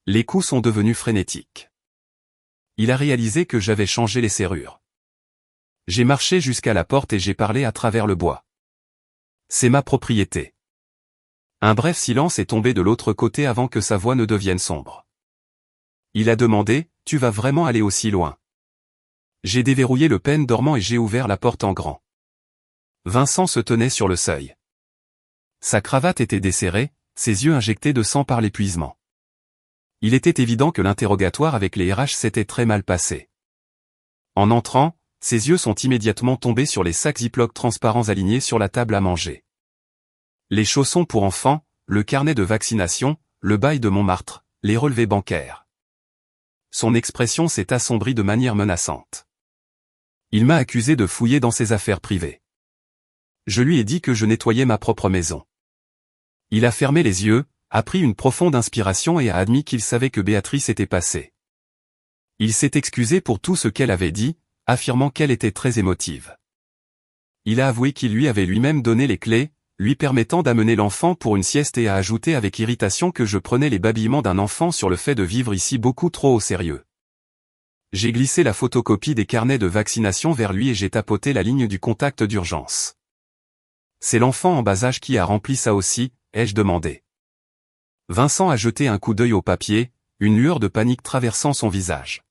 Les coups sont devenus frénétiques. Il a réalisé que j'avais changé les serrures. J'ai marché jusqu'à la porte et j'ai parlé à travers le bois. C'est ma propriété. Un bref silence est tombé de l'autre côté avant que sa voix ne devienne sombre. Il a demandé, « Tu vas vraiment aller aussi loin ?» J'ai déverrouillé le pen dormant et j'ai ouvert la porte en grand. Vincent se tenait sur le seuil. Sa cravate était desserrée, ses yeux injectés de sang par l'épuisement. Il était évident que l'interrogatoire avec les RH s'était très mal passé. En entrant, ses yeux sont immédiatement tombés sur les sacs Ziploc transparents alignés sur la table à manger. Les chaussons pour enfants, le carnet de vaccination, le bail de Montmartre, les relevés bancaires. Son expression s'est assombrie de manière menaçante. Il m'a accusé de fouiller dans ses affaires privées. Je lui ai dit que je nettoyais ma propre maison. Il a fermé les yeux, a pris une profonde inspiration et a admis qu'il savait que Béatrice était passée. Il s'est excusé pour tout ce qu'elle avait dit, affirmant qu'elle était très émotive. Il a avoué qu'il lui avait lui-même donné les clés, lui permettant d'amener l'enfant pour une sieste et a ajouté avec irritation que je prenais les babillements d'un enfant sur le fait de vivre ici beaucoup trop au sérieux. J'ai glissé la photocopie des carnets de vaccination vers lui et j'ai tapoté la ligne du contact d'urgence. C'est l'enfant en bas âge qui a rempli ça aussi, ai-je demandé. Vincent a jeté un coup d'œil au papier, une lueur de panique traversant son visage.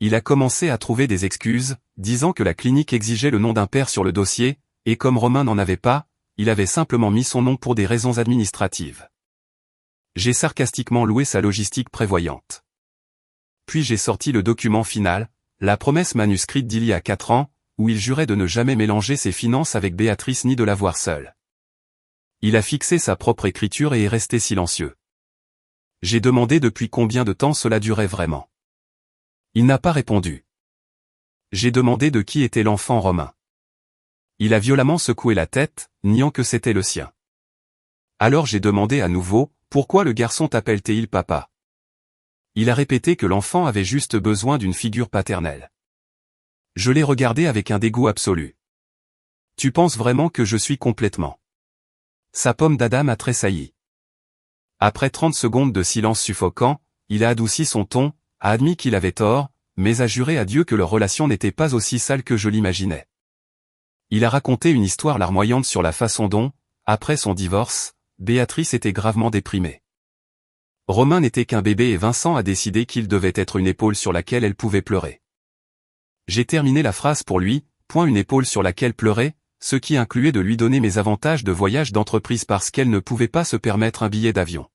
Il a commencé à trouver des excuses, disant que la clinique exigeait le nom d'un père sur le dossier, et comme Romain n'en avait pas, il avait simplement mis son nom pour des raisons administratives. J'ai sarcastiquement loué sa logistique prévoyante. Puis j'ai sorti le document final, la promesse manuscrite d'il y a 4 ans, où il jurait de ne jamais mélanger ses finances avec Béatrice ni de la voir seule. Il a fixé sa propre écriture et est resté silencieux. J'ai demandé depuis combien de temps cela durait vraiment. Il n'a pas répondu. J'ai demandé de qui était l'enfant Romain. Il a violemment secoué la tête, niant que c'était le sien. Alors j'ai demandé à nouveau, pourquoi le garçon t'appelle-t-il papa? Il a répété que l'enfant avait juste besoin d'une figure paternelle. Je l'ai regardé avec un dégoût absolu. Tu penses vraiment que je suis complètement... Sa pomme d'Adam a tressailli. Après 30 secondes de silence suffocant, il a adouci son ton, a admis qu'il avait tort, mais a juré à Dieu que leur relation n'était pas aussi sale que je l'imaginais. Il a raconté une histoire larmoyante sur la façon dont, après son divorce, Béatrice était gravement déprimée. Romain n'était qu'un bébé et Vincent a décidé qu'il devait être une épaule sur laquelle elle pouvait pleurer. J'ai terminé la phrase pour lui, point une épaule sur laquelle pleurer, ce qui incluait de lui donner mes avantages de voyage d'entreprise parce qu'elle ne pouvait pas se permettre un billet d'avion.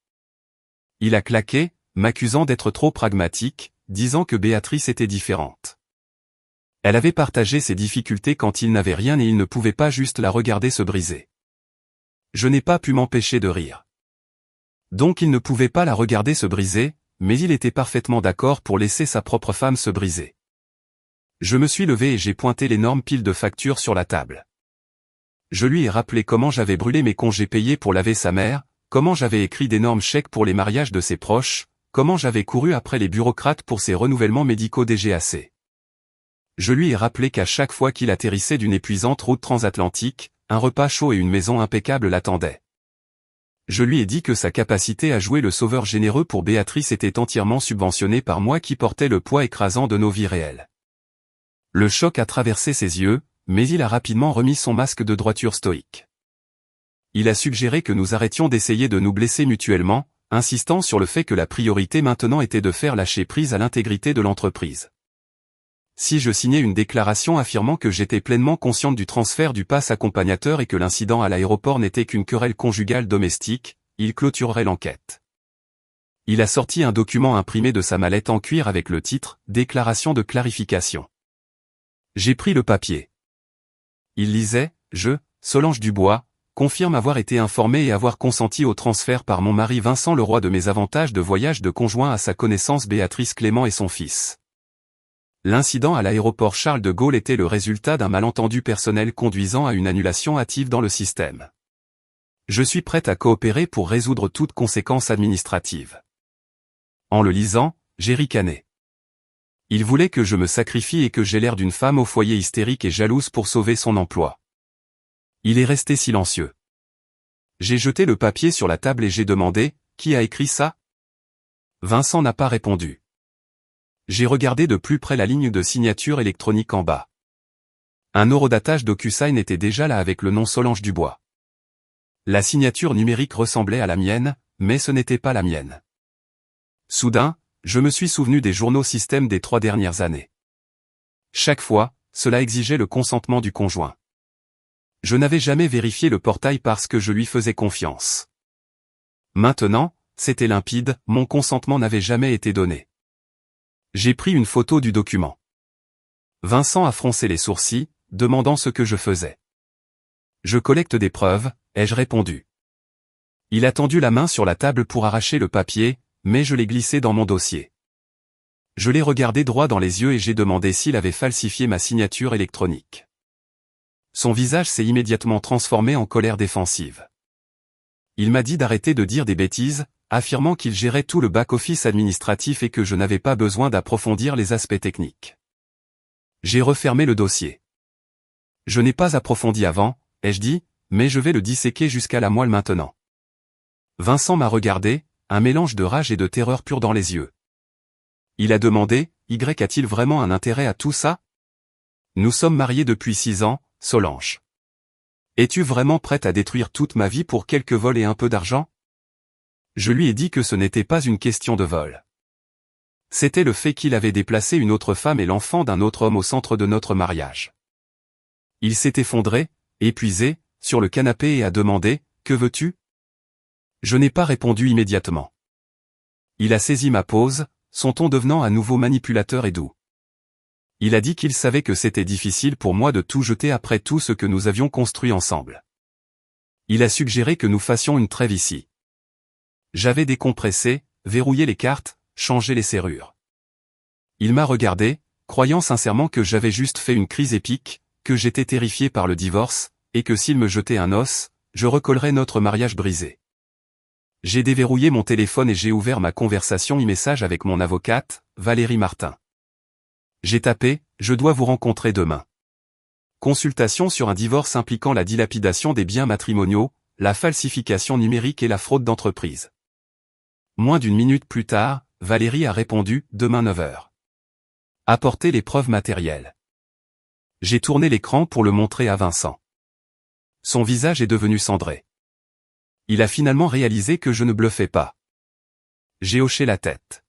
Il a claqué, m'accusant d'être trop pragmatique, disant que Béatrice était différente. Elle avait partagé ses difficultés quand il n'avait rien et il ne pouvait pas juste la regarder se briser. Je n'ai pas pu m'empêcher de rire. Donc il ne pouvait pas la regarder se briser, mais il était parfaitement d'accord pour laisser sa propre femme se briser. Je me suis levé et j'ai pointé l'énorme pile de factures sur la table. Je lui ai rappelé comment j'avais brûlé mes congés payés pour laver sa mère, comment j'avais écrit d'énormes chèques pour les mariages de ses proches, comment j'avais couru après les bureaucrates pour ses renouvellements médicaux des GAC. Je lui ai rappelé qu'à chaque fois qu'il atterrissait d'une épuisante route transatlantique, un repas chaud et une maison impeccable l'attendaient. Je lui ai dit que sa capacité à jouer le sauveur généreux pour Béatrice était entièrement subventionnée par moi qui portais le poids écrasant de nos vies réelles. Le choc a traversé ses yeux, mais il a rapidement remis son masque de droiture stoïque. Il a suggéré que nous arrêtions d'essayer de nous blesser mutuellement, insistant sur le fait que la priorité maintenant était de faire lâcher prise à l'intégrité de l'entreprise. Si je signais une déclaration affirmant que j'étais pleinement consciente du transfert du pass accompagnateur et que l'incident à l'aéroport n'était qu'une querelle conjugale domestique, il clôturerait l'enquête. Il a sorti un document imprimé de sa mallette en cuir avec le titre « Déclaration de clarification ». J'ai pris le papier. Il lisait « Je, Solange Dubois, confirme avoir été informé et avoir consenti au transfert par mon mari Vincent Leroy de mes avantages de voyage de conjoint à sa connaissance Béatrice Clément et son fils. L'incident à l'aéroport Charles de Gaulle était le résultat d'un malentendu personnel conduisant à une annulation hâtive dans le système. Je suis prête à coopérer pour résoudre toute conséquence administrative. » En le lisant, j'ai ricané. Il voulait que je me sacrifie et que j'aie l'air d'une femme au foyer hystérique et jalouse pour sauver son emploi. Il est resté silencieux. J'ai jeté le papier sur la table et j'ai demandé, qui a écrit ça? Vincent n'a pas répondu. J'ai regardé de plus près la ligne de signature électronique en bas. Un horodatage DocuSign était déjà là avec le nom Solange Dubois. La signature numérique ressemblait à la mienne, mais ce n'était pas la mienne. Soudain, je me suis souvenu des journaux système des 3 dernières années. Chaque fois, cela exigeait le consentement du conjoint. Je n'avais jamais vérifié le portail parce que je lui faisais confiance. Maintenant, c'était limpide, mon consentement n'avait jamais été donné. J'ai pris une photo du document. Vincent a froncé les sourcils, demandant ce que je faisais. Je collecte des preuves, ai-je répondu. Il a tendu la main sur la table pour arracher le papier, mais je l'ai glissé dans mon dossier. Je l'ai regardé droit dans les yeux et j'ai demandé s'il avait falsifié ma signature électronique. Son visage s'est immédiatement transformé en colère défensive. Il m'a dit d'arrêter de dire des bêtises, affirmant qu'il gérait tout le back-office administratif et que je n'avais pas besoin d'approfondir les aspects techniques. J'ai refermé le dossier. Je n'ai pas approfondi avant, ai-je dit, mais je vais le disséquer jusqu'à la moelle maintenant. Vincent m'a regardé, un mélange de rage et de terreur pure dans les yeux. Il a demandé, Y a-t-il vraiment un intérêt à tout ça? Nous sommes mariés depuis 6 ans, Solange. Es-tu vraiment prête à détruire toute ma vie pour quelques vols et un peu d'argent? Je lui ai dit que ce n'était pas une question de vol. C'était le fait qu'il avait déplacé une autre femme et l'enfant d'un autre homme au centre de notre mariage. Il s'est effondré, épuisé, sur le canapé et a demandé, « Que veux-tu » Je n'ai pas répondu immédiatement. Il a saisi ma pose, son ton devenant à nouveau manipulateur et doux. Il a dit qu'il savait que c'était difficile pour moi de tout jeter après tout ce que nous avions construit ensemble. Il a suggéré que nous fassions une trêve ici. J'avais décompressé, verrouillé les cartes, changé les serrures. Il m'a regardé, croyant sincèrement que j'avais juste fait une crise épique, que j'étais terrifié par le divorce, et que s'il me jetait un os, je recollerais notre mariage brisé. J'ai déverrouillé mon téléphone et j'ai ouvert ma conversation e-message avec mon avocate, Valérie Martin. J'ai tapé « Je dois vous rencontrer demain ». Consultation sur un divorce impliquant la dilapidation des biens matrimoniaux, la falsification numérique et la fraude d'entreprise. Moins d'une minute plus tard, Valérie a répondu « Demain 9h ». Apportez les preuves matérielles. J'ai tourné l'écran pour le montrer à Vincent. Son visage est devenu cendré. Il a finalement réalisé que je ne bluffais pas. J'ai hoché la tête.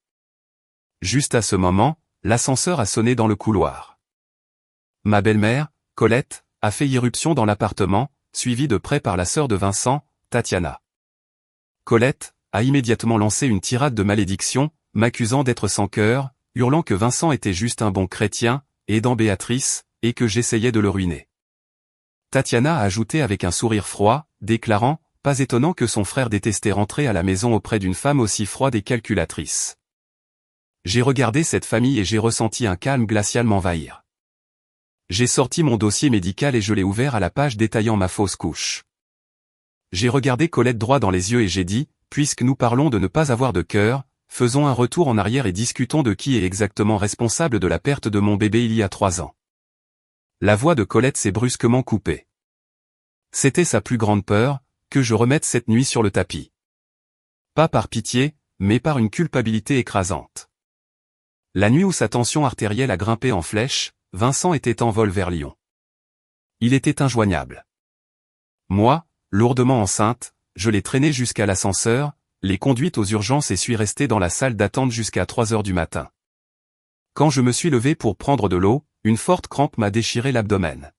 Juste à ce moment, l'ascenseur a sonné dans le couloir. Ma belle-mère, Colette, a fait irruption dans l'appartement, suivie de près par la sœur de Vincent, Tatiana. Colette a immédiatement lancé une tirade de malédiction, m'accusant d'être sans cœur, hurlant que Vincent était juste un bon chrétien, aidant Béatrice, et que j'essayais de le ruiner. Tatiana a ajouté avec un sourire froid, déclarant « Pas étonnant que son frère détestait rentrer à la maison auprès d'une femme aussi froide et calculatrice. » J'ai regardé cette famille et j'ai ressenti un calme glacial m'envahir. J'ai sorti mon dossier médical et je l'ai ouvert à la page détaillant ma fausse couche. J'ai regardé Colette droit dans les yeux et j'ai dit, puisque nous parlons de ne pas avoir de cœur, faisons un retour en arrière et discutons de qui est exactement responsable de la perte de mon bébé il y a 3 ans. La voix de Colette s'est brusquement coupée. C'était sa plus grande peur, que je remette cette nuit sur le tapis. Pas par pitié, mais par une culpabilité écrasante. La nuit où sa tension artérielle a grimpé en flèche, Vincent était en vol vers Lyon. Il était injoignable. Moi, lourdement enceinte, je l'ai traîné jusqu'à l'ascenseur, l'ai conduite aux urgences et suis resté dans la salle d'attente jusqu'à 3 heures du matin. Quand je me suis levé pour prendre de l'eau, une forte crampe m'a déchiré l'abdomen.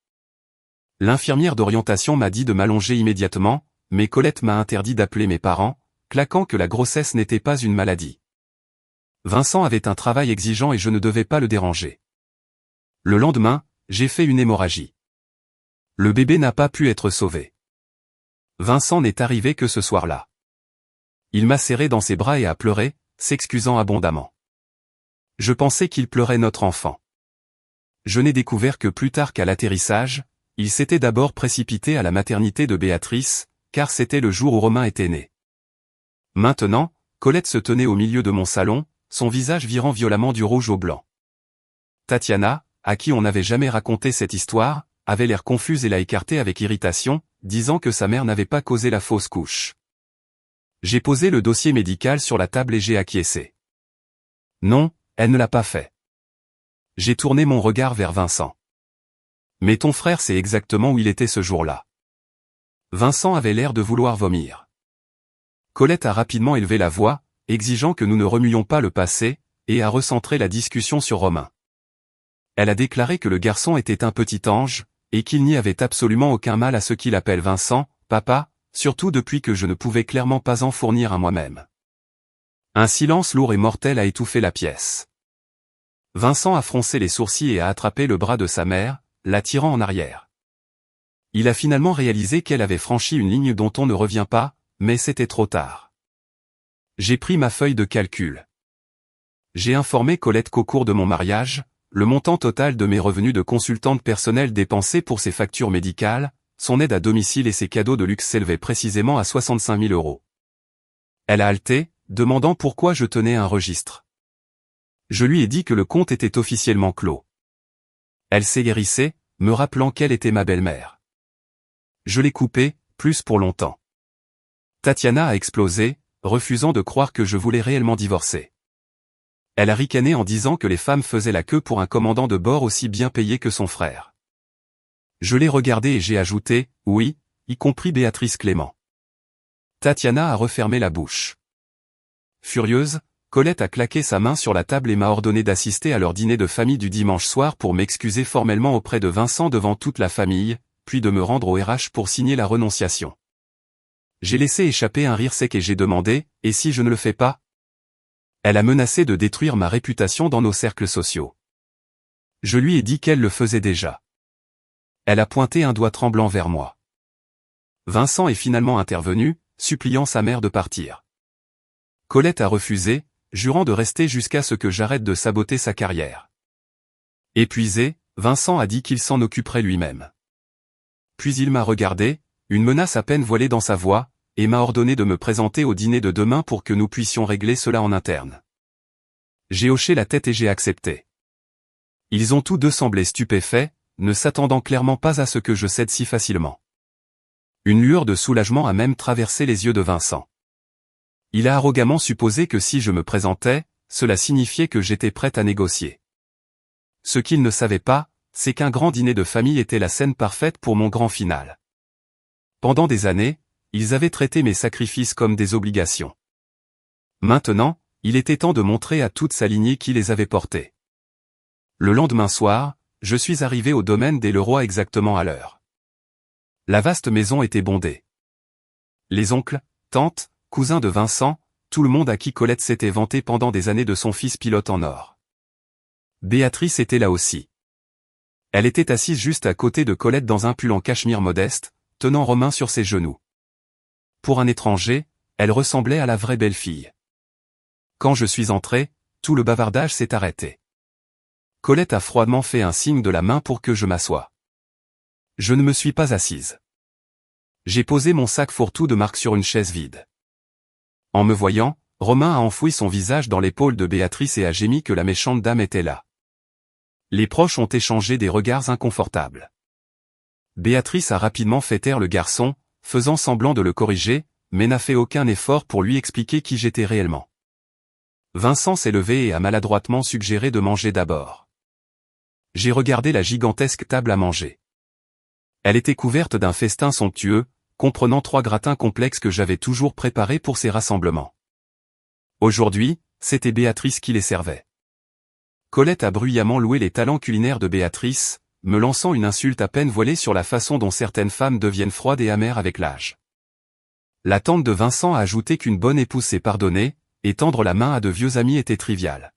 L'infirmière d'orientation m'a dit de m'allonger immédiatement, mais Colette m'a interdit d'appeler mes parents, claquant que la grossesse n'était pas une maladie. Vincent avait un travail exigeant et je ne devais pas le déranger. Le lendemain, j'ai fait une hémorragie. Le bébé n'a pas pu être sauvé. Vincent n'est arrivé que ce soir-là. Il m'a serré dans ses bras et a pleuré, s'excusant abondamment. Je pensais qu'il pleurait notre enfant. Je n'ai découvert que plus tard qu'à l'atterrissage, il s'était d'abord précipité à la maternité de Béatrice, car c'était le jour où Romain était né. Maintenant, Colette se tenait au milieu de mon salon, son visage virant violemment du rouge au blanc. Tatiana, à qui on n'avait jamais raconté cette histoire, avait l'air confuse et l'a écarté avec irritation, disant que sa mère n'avait pas causé la fausse couche. J'ai posé le dossier médical sur la table et j'ai acquiescé. Non, elle ne l'a pas fait. J'ai tourné mon regard vers Vincent. Mais ton frère sait exactement où il était ce jour-là. Vincent avait l'air de vouloir vomir. Colette a rapidement élevé la voix, exigeant que nous ne remuions pas le passé, et a recentré la discussion sur Romain. Elle a déclaré que le garçon était un petit ange, et qu'il n'y avait absolument aucun mal à ce qu'il appelle Vincent, papa, surtout depuis que je ne pouvais clairement pas en fournir un moi-même. Un silence lourd et mortel a étouffé la pièce. Vincent a froncé les sourcils et a attrapé le bras de sa mère, la tirant en arrière. Il a finalement réalisé qu'elle avait franchi une ligne dont on ne revient pas, mais c'était trop tard. J'ai pris ma feuille de calcul. J'ai informé Colette qu'au cours de mon mariage, le montant total de mes revenus de consultante personnelle dépensés pour ses factures médicales, son aide à domicile et ses cadeaux de luxe s'élevaient précisément à 65 000 €. Elle a halté, demandant pourquoi je tenais un registre. Je lui ai dit que le compte était officiellement clos. Elle s'est hérissée, me rappelant qu'elle était ma belle-mère. Je l'ai coupée, plus pour longtemps. Tatiana a explosé, refusant de croire que je voulais réellement divorcer. Elle a ricané en disant que les femmes faisaient la queue pour un commandant de bord aussi bien payé que son frère. Je l'ai regardé et j'ai ajouté, oui, y compris Béatrice Clément. Tatiana a refermé la bouche. Furieuse, Colette a claqué sa main sur la table et m'a ordonné d'assister à leur dîner de famille du dimanche soir pour m'excuser formellement auprès de Vincent devant toute la famille, puis de me rendre au RH pour signer la renonciation. J'ai laissé échapper un rire sec et j'ai demandé, et si je ne le fais pas ? Elle a menacé de détruire ma réputation dans nos cercles sociaux. Je lui ai dit qu'elle le faisait déjà. Elle a pointé un doigt tremblant vers moi. Vincent est finalement intervenu, suppliant sa mère de partir. Colette a refusé, jurant de rester jusqu'à ce que j'arrête de saboter sa carrière. Épuisé, Vincent a dit qu'il s'en occuperait lui-même. Puis il m'a regardé, une menace à peine voilée dans sa voix, et m'a ordonné de me présenter au dîner de demain pour que nous puissions régler cela en interne. J'ai hoché la tête et j'ai accepté. Ils ont tous deux semblé stupéfaits, ne s'attendant clairement pas à ce que je cède si facilement. Une lueur de soulagement a même traversé les yeux de Vincent. Il a arrogamment supposé que si je me présentais, cela signifiait que j'étais prête à négocier. Ce qu'il ne savait pas, c'est qu'un grand dîner de famille était la scène parfaite pour mon grand final. Pendant des années, ils avaient traité mes sacrifices comme des obligations. Maintenant, il était temps de montrer à toute sa lignée qui les avait portés. Le lendemain soir, je suis arrivé au domaine des Leroy exactement à l'heure. La vaste maison était bondée. Les oncles, tantes, cousins de Vincent, tout le monde à qui Colette s'était vantée pendant des années de son fils pilote en or. Béatrice était là aussi. Elle était assise juste à côté de Colette dans un pull en cachemire modeste, tenant Romain sur ses genoux. Pour un étranger, elle ressemblait à la vraie belle-fille. Quand je suis entré, tout le bavardage s'est arrêté. Colette a froidement fait un signe de la main pour que je m'assoie. Je ne me suis pas assise. J'ai posé mon sac fourre-tout de marque sur une chaise vide. En me voyant, Romain a enfoui son visage dans l'épaule de Béatrice et a gémi que la méchante dame était là. Les proches ont échangé des regards inconfortables. Béatrice a rapidement fait taire le garçon, faisant semblant de le corriger, mais n'a fait aucun effort pour lui expliquer qui j'étais réellement. Vincent s'est levé et a maladroitement suggéré de manger d'abord. J'ai regardé la gigantesque table à manger. Elle était couverte d'un festin somptueux, comprenant 3 gratins complexes que j'avais toujours préparés pour ces rassemblements. Aujourd'hui, c'était Béatrice qui les servait. Colette a bruyamment loué les talents culinaires de Béatrice, me lançant une insulte à peine voilée sur la façon dont certaines femmes deviennent froides et amères avec l'âge. La tante de Vincent a ajouté qu'une bonne épouse s'est pardonnée, et tendre la main à de vieux amis était trivial.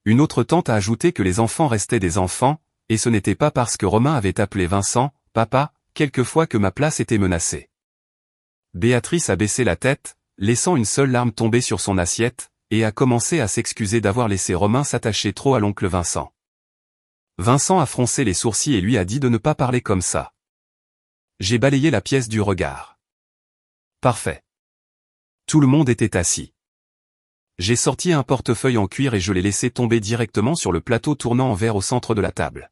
Une autre tante a ajouté que les enfants restaient des enfants, et ce n'était pas parce que Romain avait appelé Vincent « papa » quelquefois que ma place était menacée. Béatrice a baissé la tête, laissant une seule larme tomber sur son assiette, et a commencé à s'excuser d'avoir laissé Romain s'attacher trop à l'oncle Vincent. Vincent a froncé les sourcils et lui a dit de ne pas parler comme ça. J'ai balayé la pièce du regard. Parfait. Tout le monde était assis. J'ai sorti un portefeuille en cuir et je l'ai laissé tomber directement sur le plateau tournant en verre au centre de la table.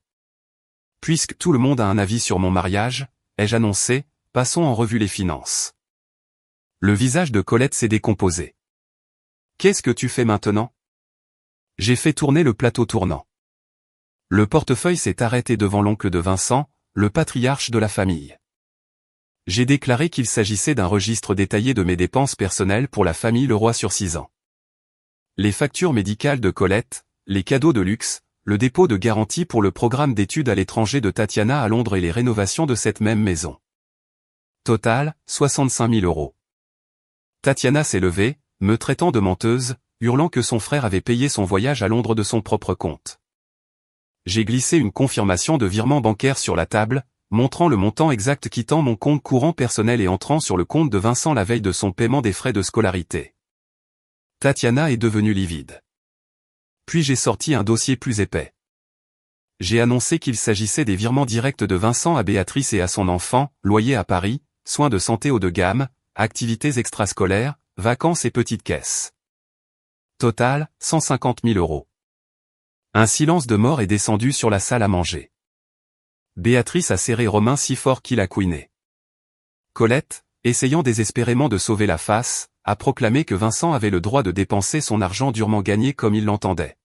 Puisque tout le monde a un avis sur mon mariage, ai-je annoncé, passons en revue les finances. Le visage de Colette s'est décomposé. Qu'est-ce que tu fais maintenant? J'ai fait tourner le plateau tournant. Le portefeuille s'est arrêté devant l'oncle de Vincent, le patriarche de la famille. J'ai déclaré qu'il s'agissait d'un registre détaillé de mes dépenses personnelles pour la famille Leroy sur 6 ans. Les factures médicales de Colette, les cadeaux de luxe, le dépôt de garantie pour le programme d'études à l'étranger de Tatiana à Londres et les rénovations de cette même maison. Total, 65 000 €. Tatiana s'est levée, me traitant de menteuse, hurlant que son frère avait payé son voyage à Londres de son propre compte. J'ai glissé une confirmation de virement bancaire sur la table, montrant le montant exact quittant mon compte courant personnel et entrant sur le compte de Vincent la veille de son paiement des frais de scolarité. Tatiana est devenue livide. Puis j'ai sorti un dossier plus épais. J'ai annoncé qu'il s'agissait des virements directs de Vincent à Béatrice et à son enfant, loyer à Paris, soins de santé haut de gamme, activités extrascolaires, vacances et petites caisses. Total, 150 000 €. Un silence de mort est descendu sur la salle à manger. Béatrice a serré Romain si fort qu'il a couiné. Colette, essayant désespérément de sauver la face, a proclamé que Vincent avait le droit de dépenser son argent durement gagné comme il l'entendait.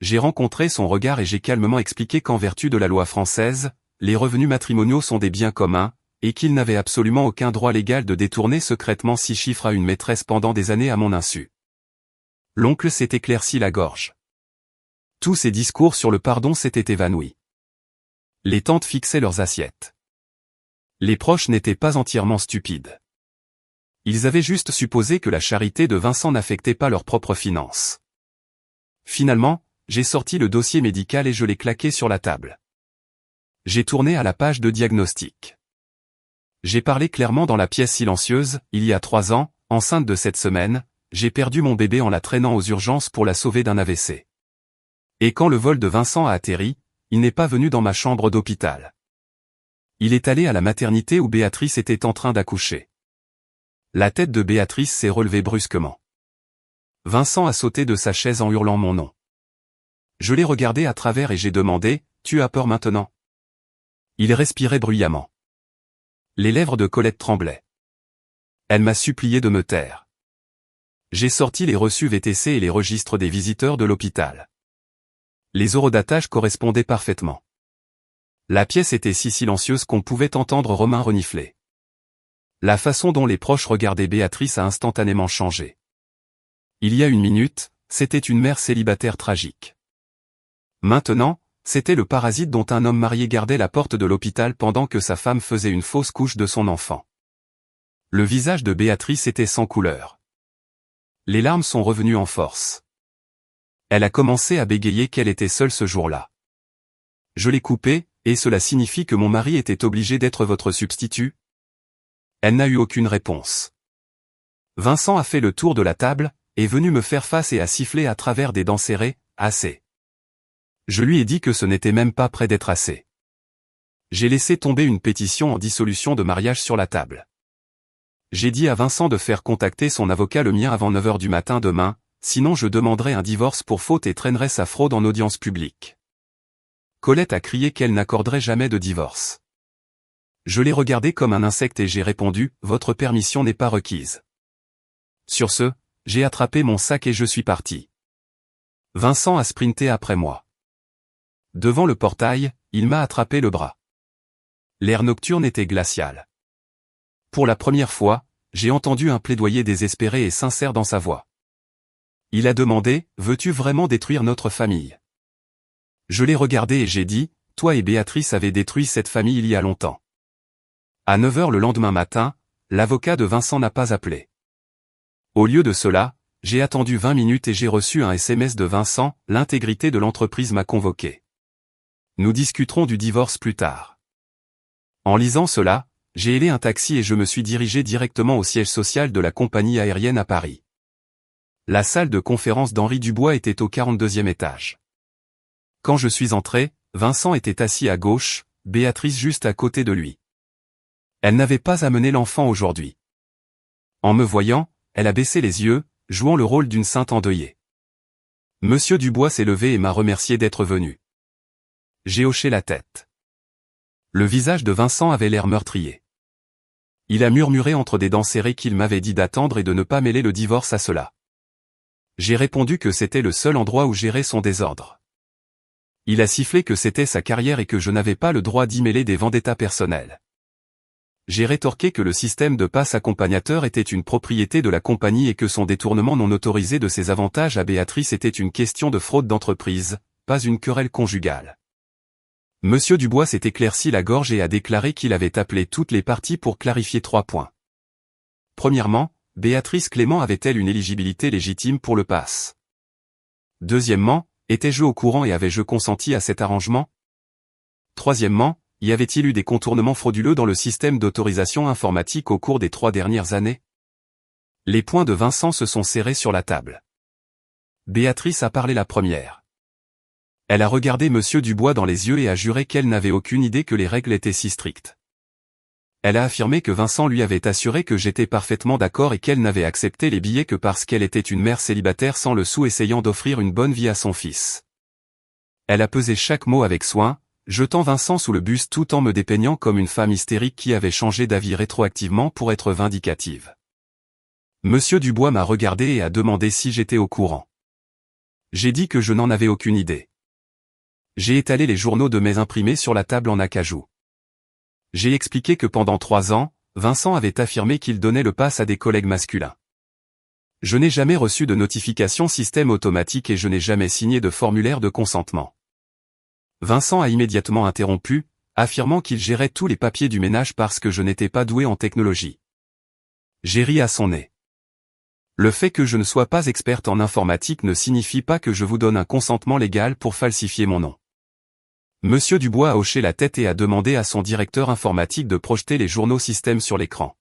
J'ai rencontré son regard et j'ai calmement expliqué qu'en vertu de la loi française, les revenus matrimoniaux sont des biens communs, et qu'il n'avait absolument aucun droit légal de détourner secrètement 6 chiffres à une maîtresse pendant des années à mon insu. L'oncle s'est éclairci la gorge. Tous ses discours sur le pardon s'étaient évanouis. Les tantes fixaient leurs assiettes. Les proches n'étaient pas entièrement stupides. Ils avaient juste supposé que la charité de Vincent n'affectait pas leurs propres finances. Finalement, j'ai sorti le dossier médical et je l'ai claqué sur la table. J'ai tourné à la page de diagnostic. J'ai parlé clairement dans la pièce silencieuse, il y a 3 ans, enceinte de 7 semaines, j'ai perdu mon bébé en la traînant aux urgences pour la sauver d'un AVC. Et quand le vol de Vincent a atterri, il n'est pas venu dans ma chambre d'hôpital. Il est allé à la maternité où Béatrice était en train d'accoucher. La tête de Béatrice s'est relevée brusquement. Vincent a sauté de sa chaise en hurlant mon nom. Je l'ai regardé à travers et j'ai demandé, « Tu as peur maintenant ?» Il respirait bruyamment. Les lèvres de Colette tremblaient. Elle m'a supplié de me taire. J'ai sorti les reçus VTC et les registres des visiteurs de l'hôpital. Les horodatage correspondaient parfaitement. La pièce était si silencieuse qu'on pouvait entendre Romain renifler. La façon dont les proches regardaient Béatrice a instantanément changé. Il y a une minute, c'était une mère célibataire tragique. Maintenant, c'était le parasite dont un homme marié gardait la porte de l'hôpital pendant que sa femme faisait une fausse couche de son enfant. Le visage de Béatrice était sans couleur. Les larmes sont revenues en force. Elle a commencé à bégayer qu'elle était seule ce jour-là. Je l'ai coupée, et cela signifie que mon mari était obligé d'être votre substitut? Elle n'a eu aucune réponse. Vincent a fait le tour de la table, est venu me faire face et a sifflé à travers des dents serrées, assez. Je lui ai dit que ce n'était même pas près d'être assez. J'ai laissé tomber une pétition en dissolution de mariage sur la table. J'ai dit à Vincent de faire contacter son avocat le mien avant 9 h du matin demain, sinon je demanderai un divorce pour faute et traînerai sa fraude en audience publique. Colette a crié qu'elle n'accorderait jamais de divorce. Je l'ai regardé comme un insecte et j'ai répondu, « Votre permission n'est pas requise. » Sur ce, j'ai attrapé mon sac et je suis parti. Vincent a sprinté après moi. Devant le portail, il m'a attrapé le bras. L'air nocturne était glacial. Pour la première fois, j'ai entendu un plaidoyer désespéré et sincère dans sa voix. Il a demandé, « Veux-tu vraiment détruire notre famille ?» Je l'ai regardé et j'ai dit, « Toi et Béatrice avez détruit cette famille il y a longtemps. » À 9 h le lendemain matin, l'avocat de Vincent n'a pas appelé. Au lieu de cela, j'ai attendu 20 minutes et j'ai reçu un SMS de Vincent, « L'intégrité de l'entreprise m'a convoqué. Nous discuterons du divorce plus tard. » En lisant cela, j'ai hélé un taxi et je me suis dirigé directement au siège social de la compagnie aérienne à Paris. La salle de conférence d'Henri Dubois était au 42e étage. Quand je suis entré, Vincent était assis à gauche, Béatrice juste à côté de lui. Elle n'avait pas amené l'enfant aujourd'hui. En me voyant, elle a baissé les yeux, jouant le rôle d'une sainte endeuillée. Monsieur Dubois s'est levé et m'a remercié d'être venu. J'ai hoché la tête. Le visage de Vincent avait l'air meurtrier. Il a murmuré entre des dents serrées qu'il m'avait dit d'attendre et de ne pas mêler le divorce à cela. J'ai répondu que c'était le seul endroit où gérer son désordre. Il a sifflé que c'était sa carrière et que je n'avais pas le droit d'y mêler des vendettas personnelles. J'ai rétorqué que le système de passe accompagnateur était une propriété de la compagnie et que son détournement non autorisé de ses avantages à Béatrice était une question de fraude d'entreprise, pas une querelle conjugale. Monsieur Dubois s'est éclairci la gorge et a déclaré qu'il avait appelé toutes les parties pour clarifier 3 points. Premièrement, Béatrice Clément avait-elle une éligibilité légitime pour le pass? Deuxièmement, étais-je au courant et avais-je consenti à cet arrangement? Troisièmement, y avait-il eu des contournements frauduleux dans le système d'autorisation informatique au cours des 3 dernières années? Les poings de Vincent se sont serrés sur la table. Béatrice a parlé la première. Elle a regardé Monsieur Dubois dans les yeux et a juré qu'elle n'avait aucune idée que les règles étaient si strictes. Elle a affirmé que Vincent lui avait assuré que j'étais parfaitement d'accord et qu'elle n'avait accepté les billets que parce qu'elle était une mère célibataire sans le sou essayant d'offrir une bonne vie à son fils. Elle a pesé chaque mot avec soin, jetant Vincent sous le bus tout en me dépeignant comme une femme hystérique qui avait changé d'avis rétroactivement pour être vindicative. Monsieur Dubois m'a regardé et a demandé si j'étais au courant. J'ai dit que je n'en avais aucune idée. J'ai étalé les journaux de mes imprimés sur la table en acajou. J'ai expliqué que pendant 3 ans, Vincent avait affirmé qu'il donnait le pass à des collègues masculins. Je n'ai jamais reçu de notification système automatique et je n'ai jamais signé de formulaire de consentement. Vincent a immédiatement interrompu, affirmant qu'il gérait tous les papiers du ménage parce que je n'étais pas doué en technologie. J'ai ri à son nez. Le fait que je ne sois pas experte en informatique ne signifie pas que je vous donne un consentement légal pour falsifier mon nom. Monsieur Dubois a hoché la tête et a demandé à son directeur informatique de projeter les journaux système sur l'écran.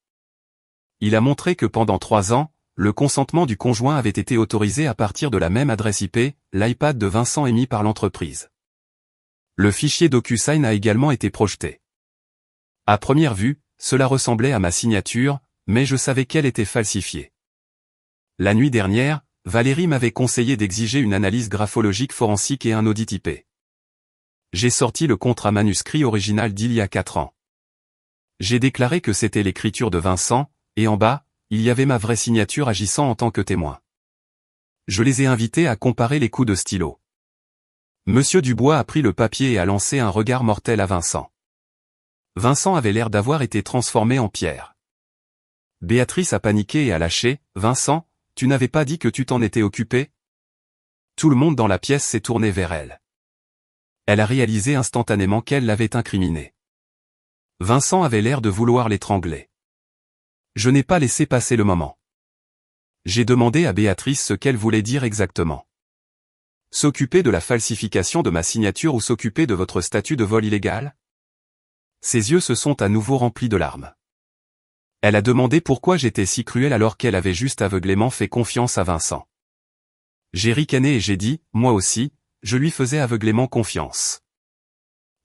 Il a montré que pendant 3 ans, le consentement du conjoint avait été autorisé à partir de la même adresse IP, l'iPad de Vincent émis par l'entreprise. Le fichier DocuSign a également été projeté. À première vue, cela ressemblait à ma signature, mais je savais qu'elle était falsifiée. La nuit dernière, Valérie m'avait conseillé d'exiger une analyse graphologique forensique et un audit IP. J'ai sorti le contrat manuscrit original d'il y a 4 ans. J'ai déclaré que c'était l'écriture de Vincent, et en bas, il y avait ma vraie signature agissant en tant que témoin. Je les ai invités à comparer les coups de stylo. Monsieur Dubois a pris le papier et a lancé un regard mortel à Vincent. Vincent avait l'air d'avoir été transformé en pierre. Béatrice a paniqué et a lâché, « Vincent, tu n'avais pas dit que tu t'en étais occupé ?» Tout le monde dans la pièce s'est tourné vers elle. Elle a réalisé instantanément qu'elle l'avait incriminé. Vincent avait l'air de vouloir l'étrangler. Je n'ai pas laissé passer le moment. J'ai demandé à Béatrice ce qu'elle voulait dire exactement. S'occuper de la falsification de ma signature ou s'occuper de votre statut de vol illégal? Ses yeux se sont à nouveau remplis de larmes. Elle a demandé pourquoi j'étais si cruel alors qu'elle avait juste aveuglément fait confiance à Vincent. J'ai ricané et j'ai dit, moi aussi, je lui faisais aveuglément confiance.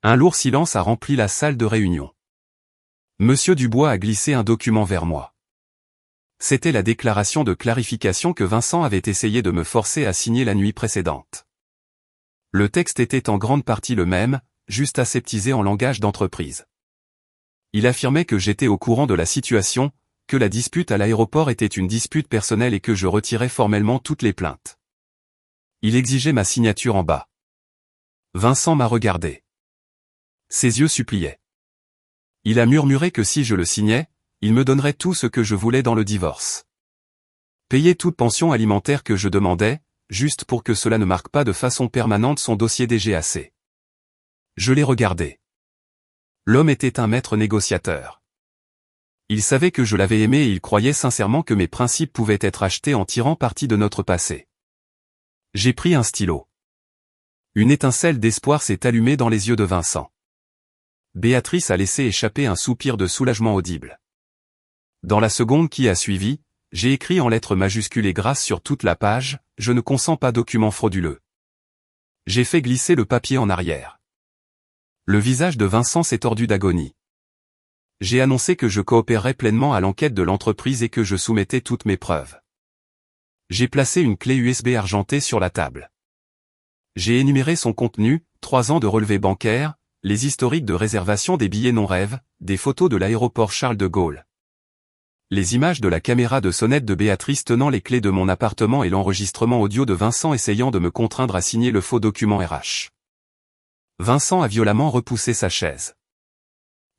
Un lourd silence a rempli la salle de réunion. Monsieur Dubois a glissé un document vers moi. C'était la déclaration de clarification que Vincent avait essayé de me forcer à signer la nuit précédente. Le texte était en grande partie le même, juste aseptisé en langage d'entreprise. Il affirmait que j'étais au courant de la situation, que la dispute à l'aéroport était une dispute personnelle et que je retirais formellement toutes les plaintes. Il exigeait ma signature en bas. Vincent m'a regardé. Ses yeux suppliaient. Il a murmuré que si je le signais, il me donnerait tout ce que je voulais dans le divorce. Payer toute pension alimentaire que je demandais, juste pour que cela ne marque pas de façon permanente son dossier DGAC. Je l'ai regardé. L'homme était un maître négociateur. Il savait que je l'avais aimé et il croyait sincèrement que mes principes pouvaient être achetés en tirant parti de notre passé. J'ai pris un stylo. Une étincelle d'espoir s'est allumée dans les yeux de Vincent. Béatrice a laissé échapper un soupir de soulagement audible. Dans la seconde qui a suivi, j'ai écrit en lettres majuscules et grasses sur toute la page, « Je ne consens pas document frauduleux ». J'ai fait glisser le papier en arrière. Le visage de Vincent s'est tordu d'agonie. J'ai annoncé que je coopérerais pleinement à l'enquête de l'entreprise et que je soumettais toutes mes preuves. J'ai placé une clé USB argentée sur la table. J'ai énuméré son contenu, 3 ans de relevés bancaires, les historiques de réservation des billets non-rêves, des photos de l'aéroport Charles de Gaulle. Les images de la caméra de sonnette de Béatrice tenant les clés de mon appartement et l'enregistrement audio de Vincent essayant de me contraindre à signer le faux document RH. Vincent a violemment repoussé sa chaise.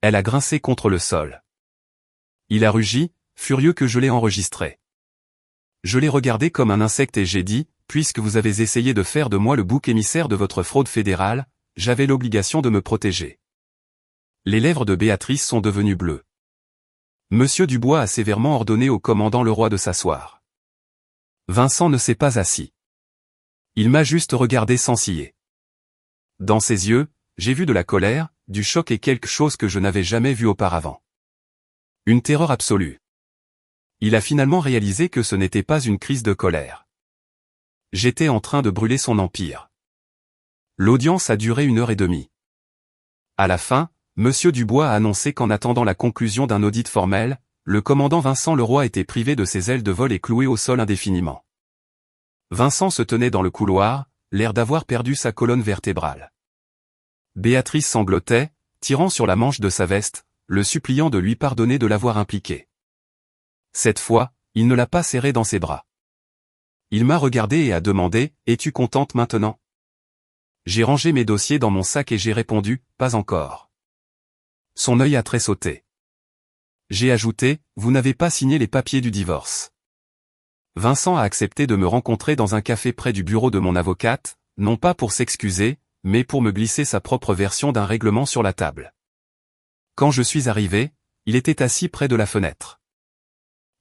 Elle a grincé contre le sol. Il a rugi, furieux que je l'ai enregistré. Je l'ai regardé comme un insecte et j'ai dit, puisque vous avez essayé de faire de moi le bouc émissaire de votre fraude fédérale, j'avais l'obligation de me protéger. Les lèvres de Béatrice sont devenues bleues. Monsieur Dubois a sévèrement ordonné au commandant Leroy de s'asseoir. Vincent ne s'est pas assis. Il m'a juste regardé sans ciller. Dans ses yeux, j'ai vu de la colère, du choc et quelque chose que je n'avais jamais vu auparavant. Une terreur absolue. Il a finalement réalisé que ce n'était pas une crise de colère. J'étais en train de brûler son empire. L'audience a duré 1h30. À la fin, Monsieur Dubois a annoncé qu'en attendant la conclusion d'un audit formel, le commandant Vincent Leroy était privé de ses ailes de vol et cloué au sol indéfiniment. Vincent se tenait dans le couloir, l'air d'avoir perdu sa colonne vertébrale. Béatrice sanglotait, tirant sur la manche de sa veste, le suppliant de lui pardonner de l'avoir impliqué. Cette fois, il ne l'a pas serré dans ses bras. Il m'a regardé et a demandé « Es-tu contente maintenant ?» J'ai rangé mes dossiers dans mon sac et j'ai répondu « Pas encore ». Son œil a tressauté. J'ai ajouté « Vous n'avez pas signé les papiers du divorce ». Vincent a accepté de me rencontrer dans un café près du bureau de mon avocate, non pas pour s'excuser, mais pour me glisser sa propre version d'un règlement sur la table. Quand je suis arrivé, il était assis près de la fenêtre.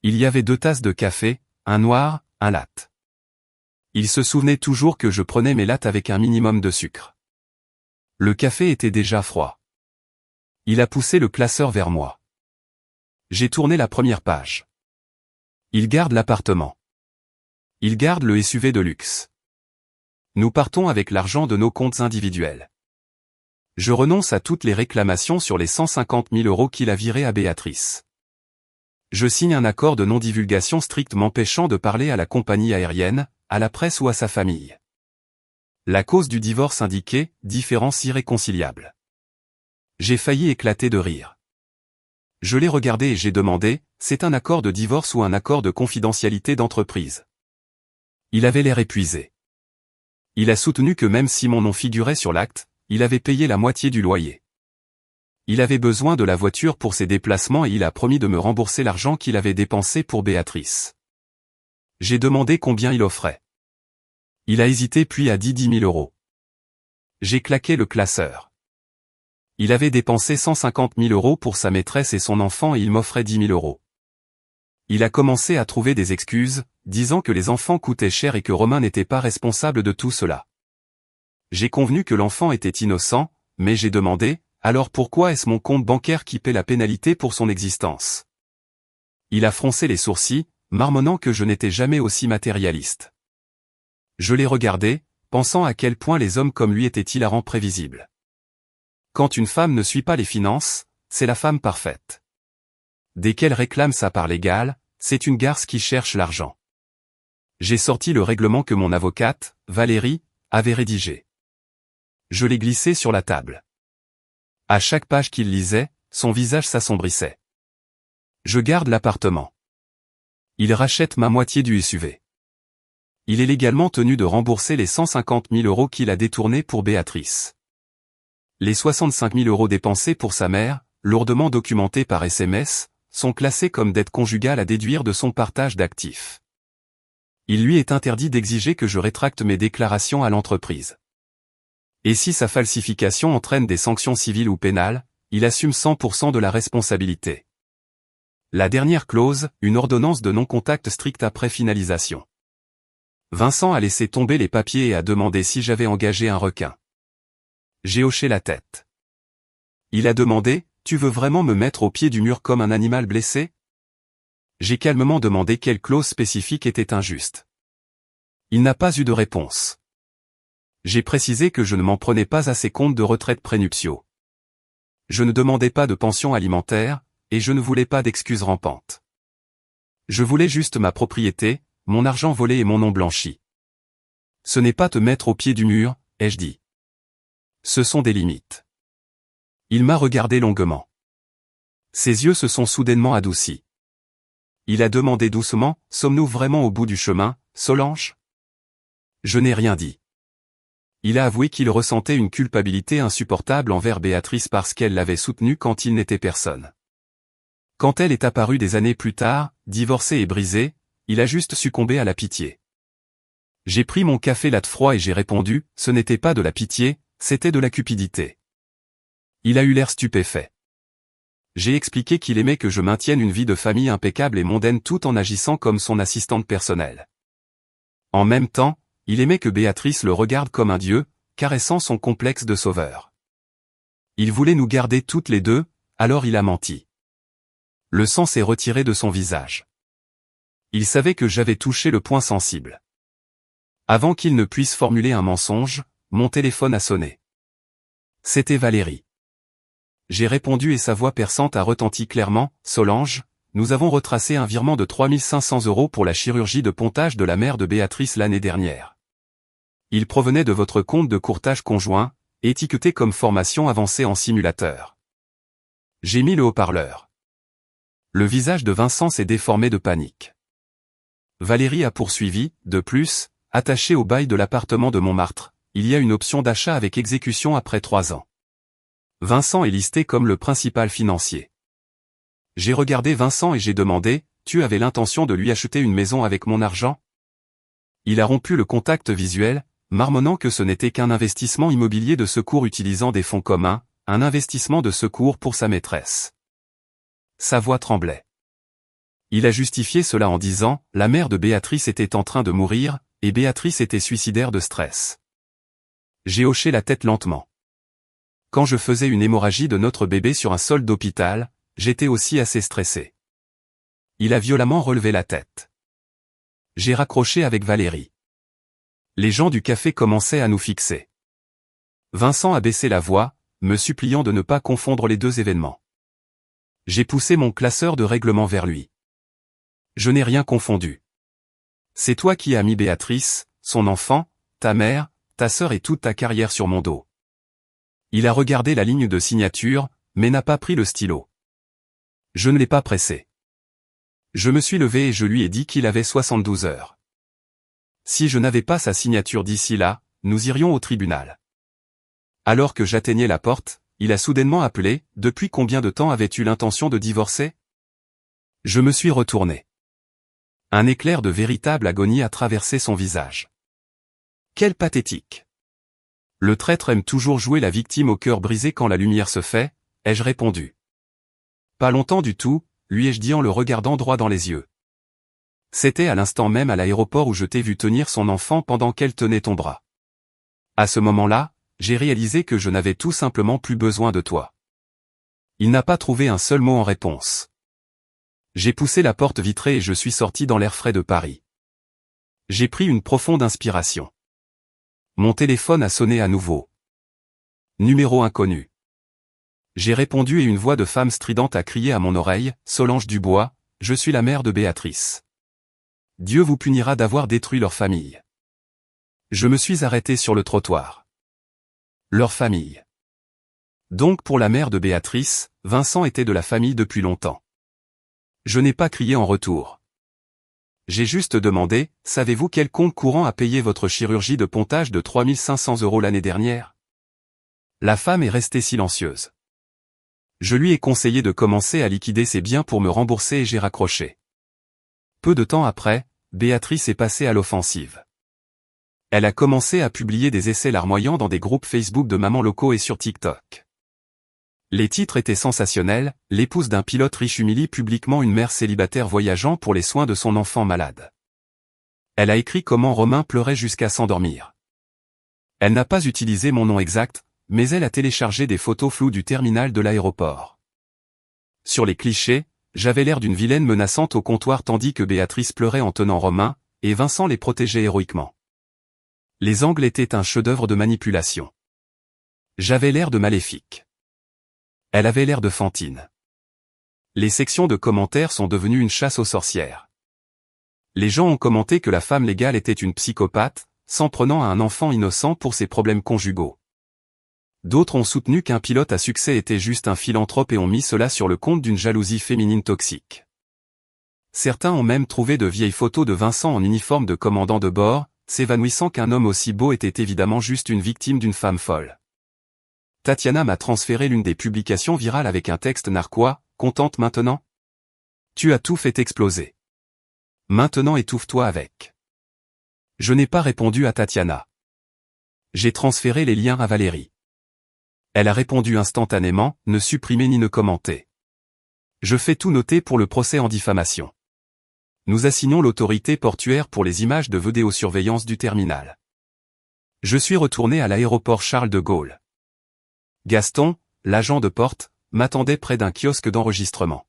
Il y avait 2 tasses de café, un noir, un latte. Il se souvenait toujours que je prenais mes lattes avec un minimum de sucre. Le café était déjà froid. Il a poussé le classeur vers moi. J'ai tourné la première page. Il garde l'appartement. Il garde le SUV de luxe. Nous partons avec l'argent de nos comptes individuels. Je renonce à toutes les réclamations sur les 150 000 € qu'il a virés à Béatrice. Je signe un accord de non-divulgation strict m'empêchant de parler à la compagnie aérienne, à la presse ou à sa famille. La cause du divorce indiquée, différence irréconciliable. J'ai failli éclater de rire. Je l'ai regardé et j'ai demandé, c'est un accord de divorce ou un accord de confidentialité d'entreprise? Il avait l'air épuisé. Il a soutenu que même si mon nom figurait sur l'acte, il avait payé la moitié du loyer. Il avait besoin de la voiture pour ses déplacements et il a promis de me rembourser l'argent qu'il avait dépensé pour Béatrice. J'ai demandé combien il offrait. Il a hésité puis a dit 10 000 €. J'ai claqué le classeur. Il avait dépensé 150 000 € pour sa maîtresse et son enfant et il m'offrait 10 000 €. Il a commencé à trouver des excuses, disant que les enfants coûtaient cher et que Romain n'était pas responsable de tout cela. J'ai convenu que l'enfant était innocent, mais j'ai demandé, alors pourquoi est-ce mon compte bancaire qui paie la pénalité pour son existence? Il a froncé les sourcils, marmonnant que je n'étais jamais aussi matérialiste. Je l'ai regardé, pensant à quel point les hommes comme lui étaient hilarants prévisibles. Quand une femme ne suit pas les finances, c'est la femme parfaite. Dès qu'elle réclame sa part légale, c'est une garce qui cherche l'argent. J'ai sorti le règlement que mon avocate, Valérie, avait rédigé. Je l'ai glissé sur la table. À chaque page qu'il lisait, son visage s'assombrissait. Je garde l'appartement. Il rachète ma moitié du SUV. Il est légalement tenu de rembourser les 150 000 € qu'il a détournés pour Béatrice. Les 65 000 € dépensés pour sa mère, lourdement documentés par SMS, sont classés comme dette conjugale à déduire de son partage d'actifs. Il lui est interdit d'exiger que je rétracte mes déclarations à l'entreprise. Et si sa falsification entraîne des sanctions civiles ou pénales, il assume 100% de la responsabilité. La dernière clause, une ordonnance de non-contact stricte après finalisation. Vincent a laissé tomber les papiers et a demandé si j'avais engagé un requin. J'ai hoché la tête. Il a demandé, tu veux vraiment me mettre au pied du mur comme un animal blessé? J'ai calmement demandé quelle clause spécifique était injuste. Il n'a pas eu de réponse. J'ai précisé que je ne m'en prenais pas à ses comptes de retraite prénuptiaux. Je ne demandais pas de pension alimentaire, et je ne voulais pas d'excuses rampantes. Je voulais juste ma propriété, mon argent volé et mon nom blanchi. Ce n'est pas te mettre au pied du mur, ai-je dit. Ce sont des limites. Il m'a regardé longuement. Ses yeux se sont soudainement adoucis. Il a demandé doucement, « Sommes-nous vraiment au bout du chemin, Solange ?» Je n'ai rien dit. Il a avoué qu'il ressentait une culpabilité insupportable envers Béatrice parce qu'elle l'avait soutenue quand il n'était personne. Quand elle est apparue des années plus tard, divorcée et brisée, il a juste succombé à la pitié. J'ai pris mon café latte froid et j'ai répondu, ce n'était pas de la pitié, c'était de la cupidité. Il a eu l'air stupéfait. J'ai expliqué qu'il aimait que je maintienne une vie de famille impeccable et mondaine tout en agissant comme son assistante personnelle. En même temps, il aimait que Béatrice le regarde comme un dieu, caressant son complexe de sauveur. Il voulait nous garder toutes les deux, alors il a menti. Le sang s'est retiré de son visage. Il savait que j'avais touché le point sensible. Avant qu'il ne puisse formuler un mensonge, mon téléphone a sonné. C'était Valérie. J'ai répondu et sa voix perçante a retenti clairement, « Solange, nous avons retracé un virement de 3 500 € pour la chirurgie de pontage de la mère de Béatrice l'année dernière. Il provenait de votre compte de courtage conjoint, étiqueté comme formation avancée en simulateur. » J'ai mis le haut-parleur. Le visage de Vincent s'est déformé de panique. Valérie a poursuivi, de plus, attaché au bail de l'appartement de Montmartre, il y a une option d'achat avec exécution après 3 ans. Vincent est listé comme le principal financier. J'ai regardé Vincent et j'ai demandé, « Tu avais l'intention de lui acheter une maison avec mon argent ?» Il a rompu le contact visuel, marmonnant que ce n'était qu'un investissement immobilier de secours utilisant des fonds communs, un investissement de secours pour sa maîtresse. Sa voix tremblait. Il a justifié cela en disant, la mère de Béatrice était en train de mourir, et Béatrice était suicidaire de stress. J'ai hoché la tête lentement. Quand je faisais une hémorragie de notre bébé sur un sol d'hôpital, j'étais aussi assez stressé. Il a violemment relevé la tête. J'ai raccroché avec Valérie. Les gens du café commençaient à nous fixer. Vincent a baissé la voix, me suppliant de ne pas confondre les deux événements. J'ai poussé mon classeur de règlement vers lui. Je n'ai rien confondu. C'est toi qui as mis Béatrice, son enfant, ta mère, ta sœur et toute ta carrière sur mon dos. Il a regardé la ligne de signature, mais n'a pas pris le stylo. Je ne l'ai pas pressé. Je me suis levé et je lui ai dit qu'il avait 72 heures. Si je n'avais pas sa signature d'ici là, nous irions au tribunal. Alors que j'atteignais la porte, il a soudainement appelé, « Depuis combien de temps avais-tu l'intention de divorcer ?» Je me suis retourné. Un éclair de véritable agonie a traversé son visage. Quel pathétique! Le traître aime toujours jouer la victime au cœur brisé quand la lumière se fait, ai-je répondu. Pas longtemps du tout, lui ai-je dit en le regardant droit dans les yeux. C'était à l'instant même à l'aéroport où je t'ai vu tenir son enfant pendant qu'elle tenait ton bras. À ce moment-là, j'ai réalisé que je n'avais tout simplement plus besoin de toi. Il n'a pas trouvé un seul mot en réponse. J'ai poussé la porte vitrée et je suis sorti dans l'air frais de Paris. J'ai pris une profonde inspiration. Mon téléphone a sonné à nouveau. Numéro inconnu. J'ai répondu et une voix de femme stridente a crié à mon oreille, « Solange Dubois, je suis la mère de Béatrice. Dieu vous punira d'avoir détruit leur famille. » Je me suis arrêté sur le trottoir. Leur famille. Donc pour la mère de Béatrice, Vincent était de la famille depuis longtemps. Je n'ai pas crié en retour. J'ai juste demandé, « Savez-vous quel compte courant a payé votre chirurgie de pontage de 3 500 € l'année dernière ?» La femme est restée silencieuse. Je lui ai conseillé de commencer à liquider ses biens pour me rembourser et j'ai raccroché. Peu de temps après, Béatrice est passée à l'offensive. Elle a commencé à publier des essais larmoyants dans des groupes Facebook de mamans locaux et sur TikTok. Les titres étaient sensationnels, l'épouse d'un pilote riche humilie publiquement une mère célibataire voyageant pour les soins de son enfant malade. Elle a écrit comment Romain pleurait jusqu'à s'endormir. Elle n'a pas utilisé mon nom exact, mais elle a téléchargé des photos floues du terminal de l'aéroport. Sur les clichés, j'avais l'air d'une vilaine menaçante au comptoir tandis que Béatrice pleurait en tenant Romain, et Vincent les protégeait héroïquement. Les angles étaient un chef-d'œuvre de manipulation. J'avais l'air de maléfique. Elle avait l'air de Fantine. Les sections de commentaires sont devenues une chasse aux sorcières. Les gens ont commenté que la femme légale était une psychopathe, s'en prenant à un enfant innocent pour ses problèmes conjugaux. D'autres ont soutenu qu'un pilote à succès était juste un philanthrope et ont mis cela sur le compte d'une jalousie féminine toxique. Certains ont même trouvé de vieilles photos de Vincent en uniforme de commandant de bord, s'évanouissant qu'un homme aussi beau était évidemment juste une victime d'une femme folle. Tatiana m'a transféré l'une des publications virales avec un texte narquois, « Contente maintenant ? Tu as tout fait exploser. Maintenant étouffe-toi avec. » Je n'ai pas répondu à Tatiana. J'ai transféré les liens à Valérie. Elle a répondu instantanément, ne supprimer ni ne commenter. Je fais tout noter pour le procès en diffamation. Nous assignons l'autorité portuaire pour les images de vidéosurveillance du terminal. Je suis retourné à l'aéroport Charles de Gaulle. Gaston, l'agent de porte, m'attendait près d'un kiosque d'enregistrement.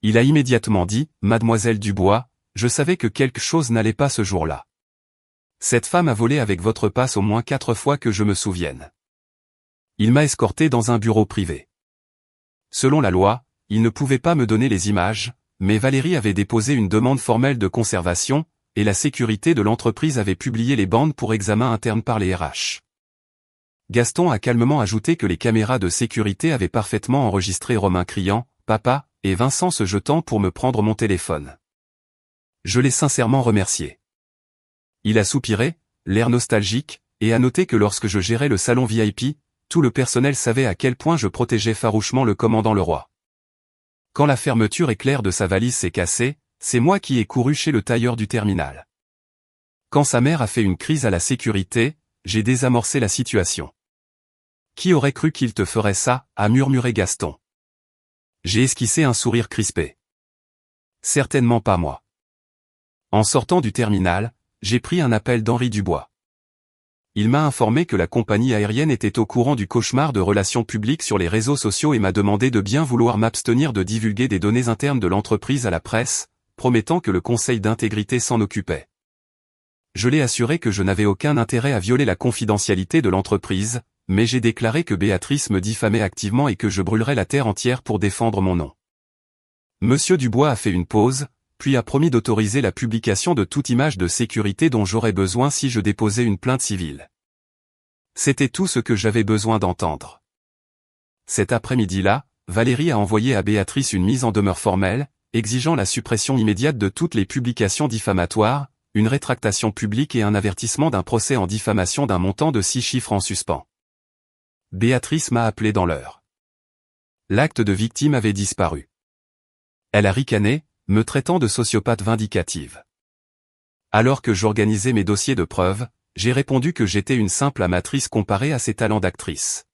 Il a immédiatement dit, « Mademoiselle Dubois, je savais que quelque chose n'allait pas ce jour-là. Cette femme a volé avec votre passe au moins 4 fois que je me souvienne. » Il m'a escorté dans un bureau privé. Selon la loi, il ne pouvait pas me donner les images, mais Valérie avait déposé une demande formelle de conservation, et la sécurité de l'entreprise avait publié les bandes pour examen interne par les RH. Gaston a calmement ajouté que les caméras de sécurité avaient parfaitement enregistré Romain criant « Papa » et Vincent se jetant pour me prendre mon téléphone. Je l'ai sincèrement remercié. Il a soupiré, l'air nostalgique, et a noté que lorsque je gérais le salon VIP, tout le personnel savait à quel point je protégeais farouchement le commandant Leroy. Quand la fermeture éclair de sa valise s'est cassée, c'est moi qui ai couru chez le tailleur du terminal. Quand sa mère a fait une crise à la sécurité, j'ai désamorcé la situation. Qui aurait cru qu'il te ferait ça, a murmuré Gaston. J'ai esquissé un sourire crispé. Certainement pas moi. En sortant du terminal, j'ai pris un appel d'Henri Dubois. Il m'a informé que la compagnie aérienne était au courant du cauchemar de relations publiques sur les réseaux sociaux et m'a demandé de bien vouloir m'abstenir de divulguer des données internes de l'entreprise à la presse, promettant que le conseil d'intégrité s'en occupait. Je l'ai assuré que je n'avais aucun intérêt à violer la confidentialité de l'entreprise, mais j'ai déclaré que Béatrice me diffamait activement et que je brûlerais la terre entière pour défendre mon nom. Monsieur Dubois a fait une pause, puis a promis d'autoriser la publication de toute image de sécurité dont j'aurais besoin si je déposais une plainte civile. C'était tout ce que j'avais besoin d'entendre. Cet après-midi-là, Valérie a envoyé à Béatrice une mise en demeure formelle, exigeant la suppression immédiate de toutes les publications diffamatoires, une rétractation publique et un avertissement d'un procès en diffamation d'un montant de 6 chiffres en suspens. Béatrice m'a appelé dans l'heure. L'acte de victime avait disparu. Elle a ricané, me traitant de sociopathe vindicative. Alors que j'organisais mes dossiers de preuves, j'ai répondu que j'étais une simple amatrice comparée à ses talents d'actrice.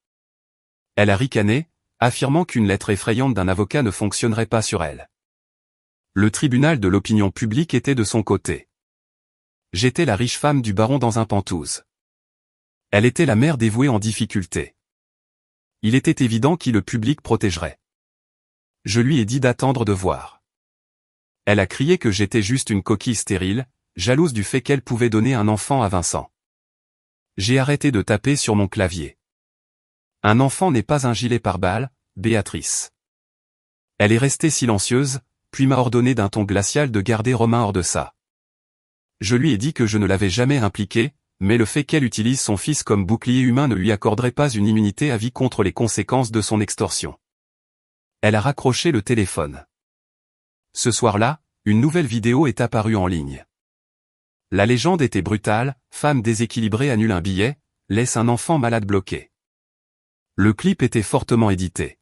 Elle a ricané, affirmant qu'une lettre effrayante d'un avocat ne fonctionnerait pas sur elle. Le tribunal de l'opinion publique était de son côté. J'étais la riche femme du baron dans un pantouse. Elle était la mère dévouée en difficulté. Il était évident qui le public protégerait. Je lui ai dit d'attendre de voir. Elle a crié que j'étais juste une coquille stérile, jalouse du fait qu'elle pouvait donner un enfant à Vincent. J'ai arrêté de taper sur mon clavier. Un enfant n'est pas un gilet pare-balles, Béatrice. Elle est restée silencieuse, puis m'a ordonné d'un ton glacial de garder Romain hors de ça. Je lui ai dit que je ne l'avais jamais impliqué, mais le fait qu'elle utilise son fils comme bouclier humain ne lui accorderait pas une immunité à vie contre les conséquences de son extorsion. Elle a raccroché le téléphone. Ce soir-là, une nouvelle vidéo est apparue en ligne. La légende était brutale, femme déséquilibrée annule un billet, laisse un enfant malade bloqué. Le clip était fortement édité.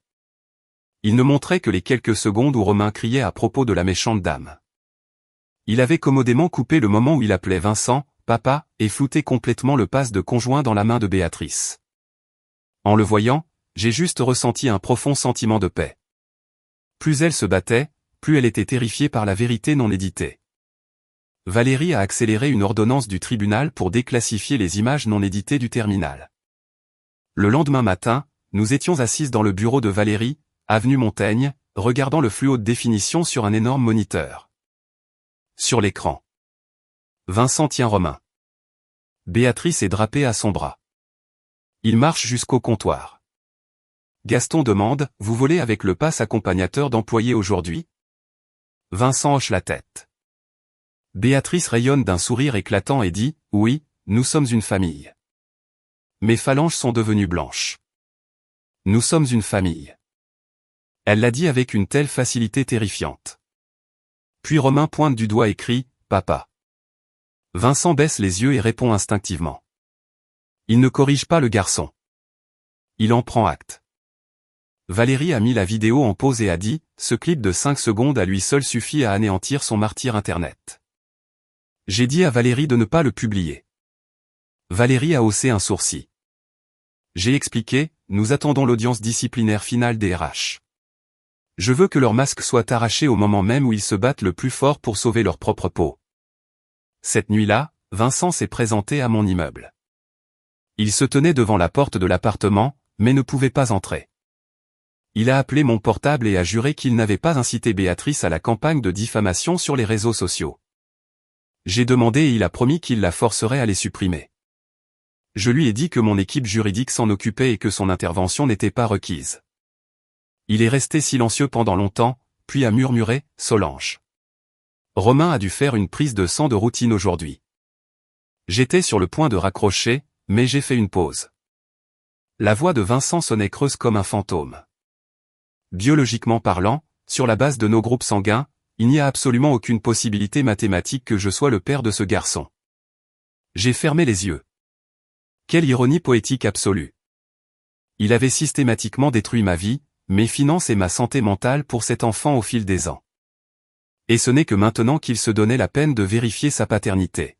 Il ne montrait que les quelques secondes où Romain criait à propos de la méchante dame. Il avait commodément coupé le moment où il appelait Vincent, papa, et flouté complètement le passe de conjoint dans la main de Béatrice. En le voyant, j'ai juste ressenti un profond sentiment de paix. Plus elle se battait, plus elle était terrifiée par la vérité non éditée. Valérie a accéléré une ordonnance du tribunal pour déclassifier les images non éditées du terminal. Le lendemain matin, nous étions assises dans le bureau de Valérie, avenue Montaigne, regardant le flux haute définition sur un énorme moniteur. Sur l'écran, Vincent tient Romain. Béatrice est drapée à son bras. Il marche jusqu'au comptoir. Gaston demande, vous volez avec le pass accompagnateur d'employé aujourd'hui? Vincent hoche la tête. Béatrice rayonne d'un sourire éclatant et dit, oui, nous sommes une famille. Mes phalanges sont devenues blanches. Nous sommes une famille. Elle l'a dit avec une telle facilité terrifiante. Puis Romain pointe du doigt et crie « Papa ». Vincent baisse les yeux et répond instinctivement. Il ne corrige pas le garçon. Il en prend acte. Valérie a mis la vidéo en pause et a dit « Ce clip de 5 secondes à lui seul suffit à anéantir son martyr internet. » J'ai dit à Valérie de ne pas le publier. Valérie a haussé un sourcil. J'ai expliqué, nous attendons l'audience disciplinaire finale des RH. Je veux que leur masque soit arraché au moment même où ils se battent le plus fort pour sauver leur propre peau. Cette nuit-là, Vincent s'est présenté à mon immeuble. Il se tenait devant la porte de l'appartement, mais ne pouvait pas entrer. Il a appelé mon portable et a juré qu'il n'avait pas incité Béatrice à la campagne de diffamation sur les réseaux sociaux. J'ai demandé et il a promis qu'il la forcerait à les supprimer. Je lui ai dit que mon équipe juridique s'en occupait et que son intervention n'était pas requise. Il est resté silencieux pendant longtemps, puis a murmuré « Solange. Romain a dû faire une prise de sang de routine aujourd'hui. » J'étais sur le point de raccrocher, mais j'ai fait une pause. La voix de Vincent sonnait creuse comme un fantôme. Biologiquement parlant, sur la base de nos groupes sanguins, il n'y a absolument aucune possibilité mathématique que je sois le père de ce garçon. J'ai fermé les yeux. Quelle ironie poétique absolue. Il avait systématiquement détruit ma vie, mes finances et ma santé mentale pour cet enfant au fil des ans. Et ce n'est que maintenant qu'il se donnait la peine de vérifier sa paternité.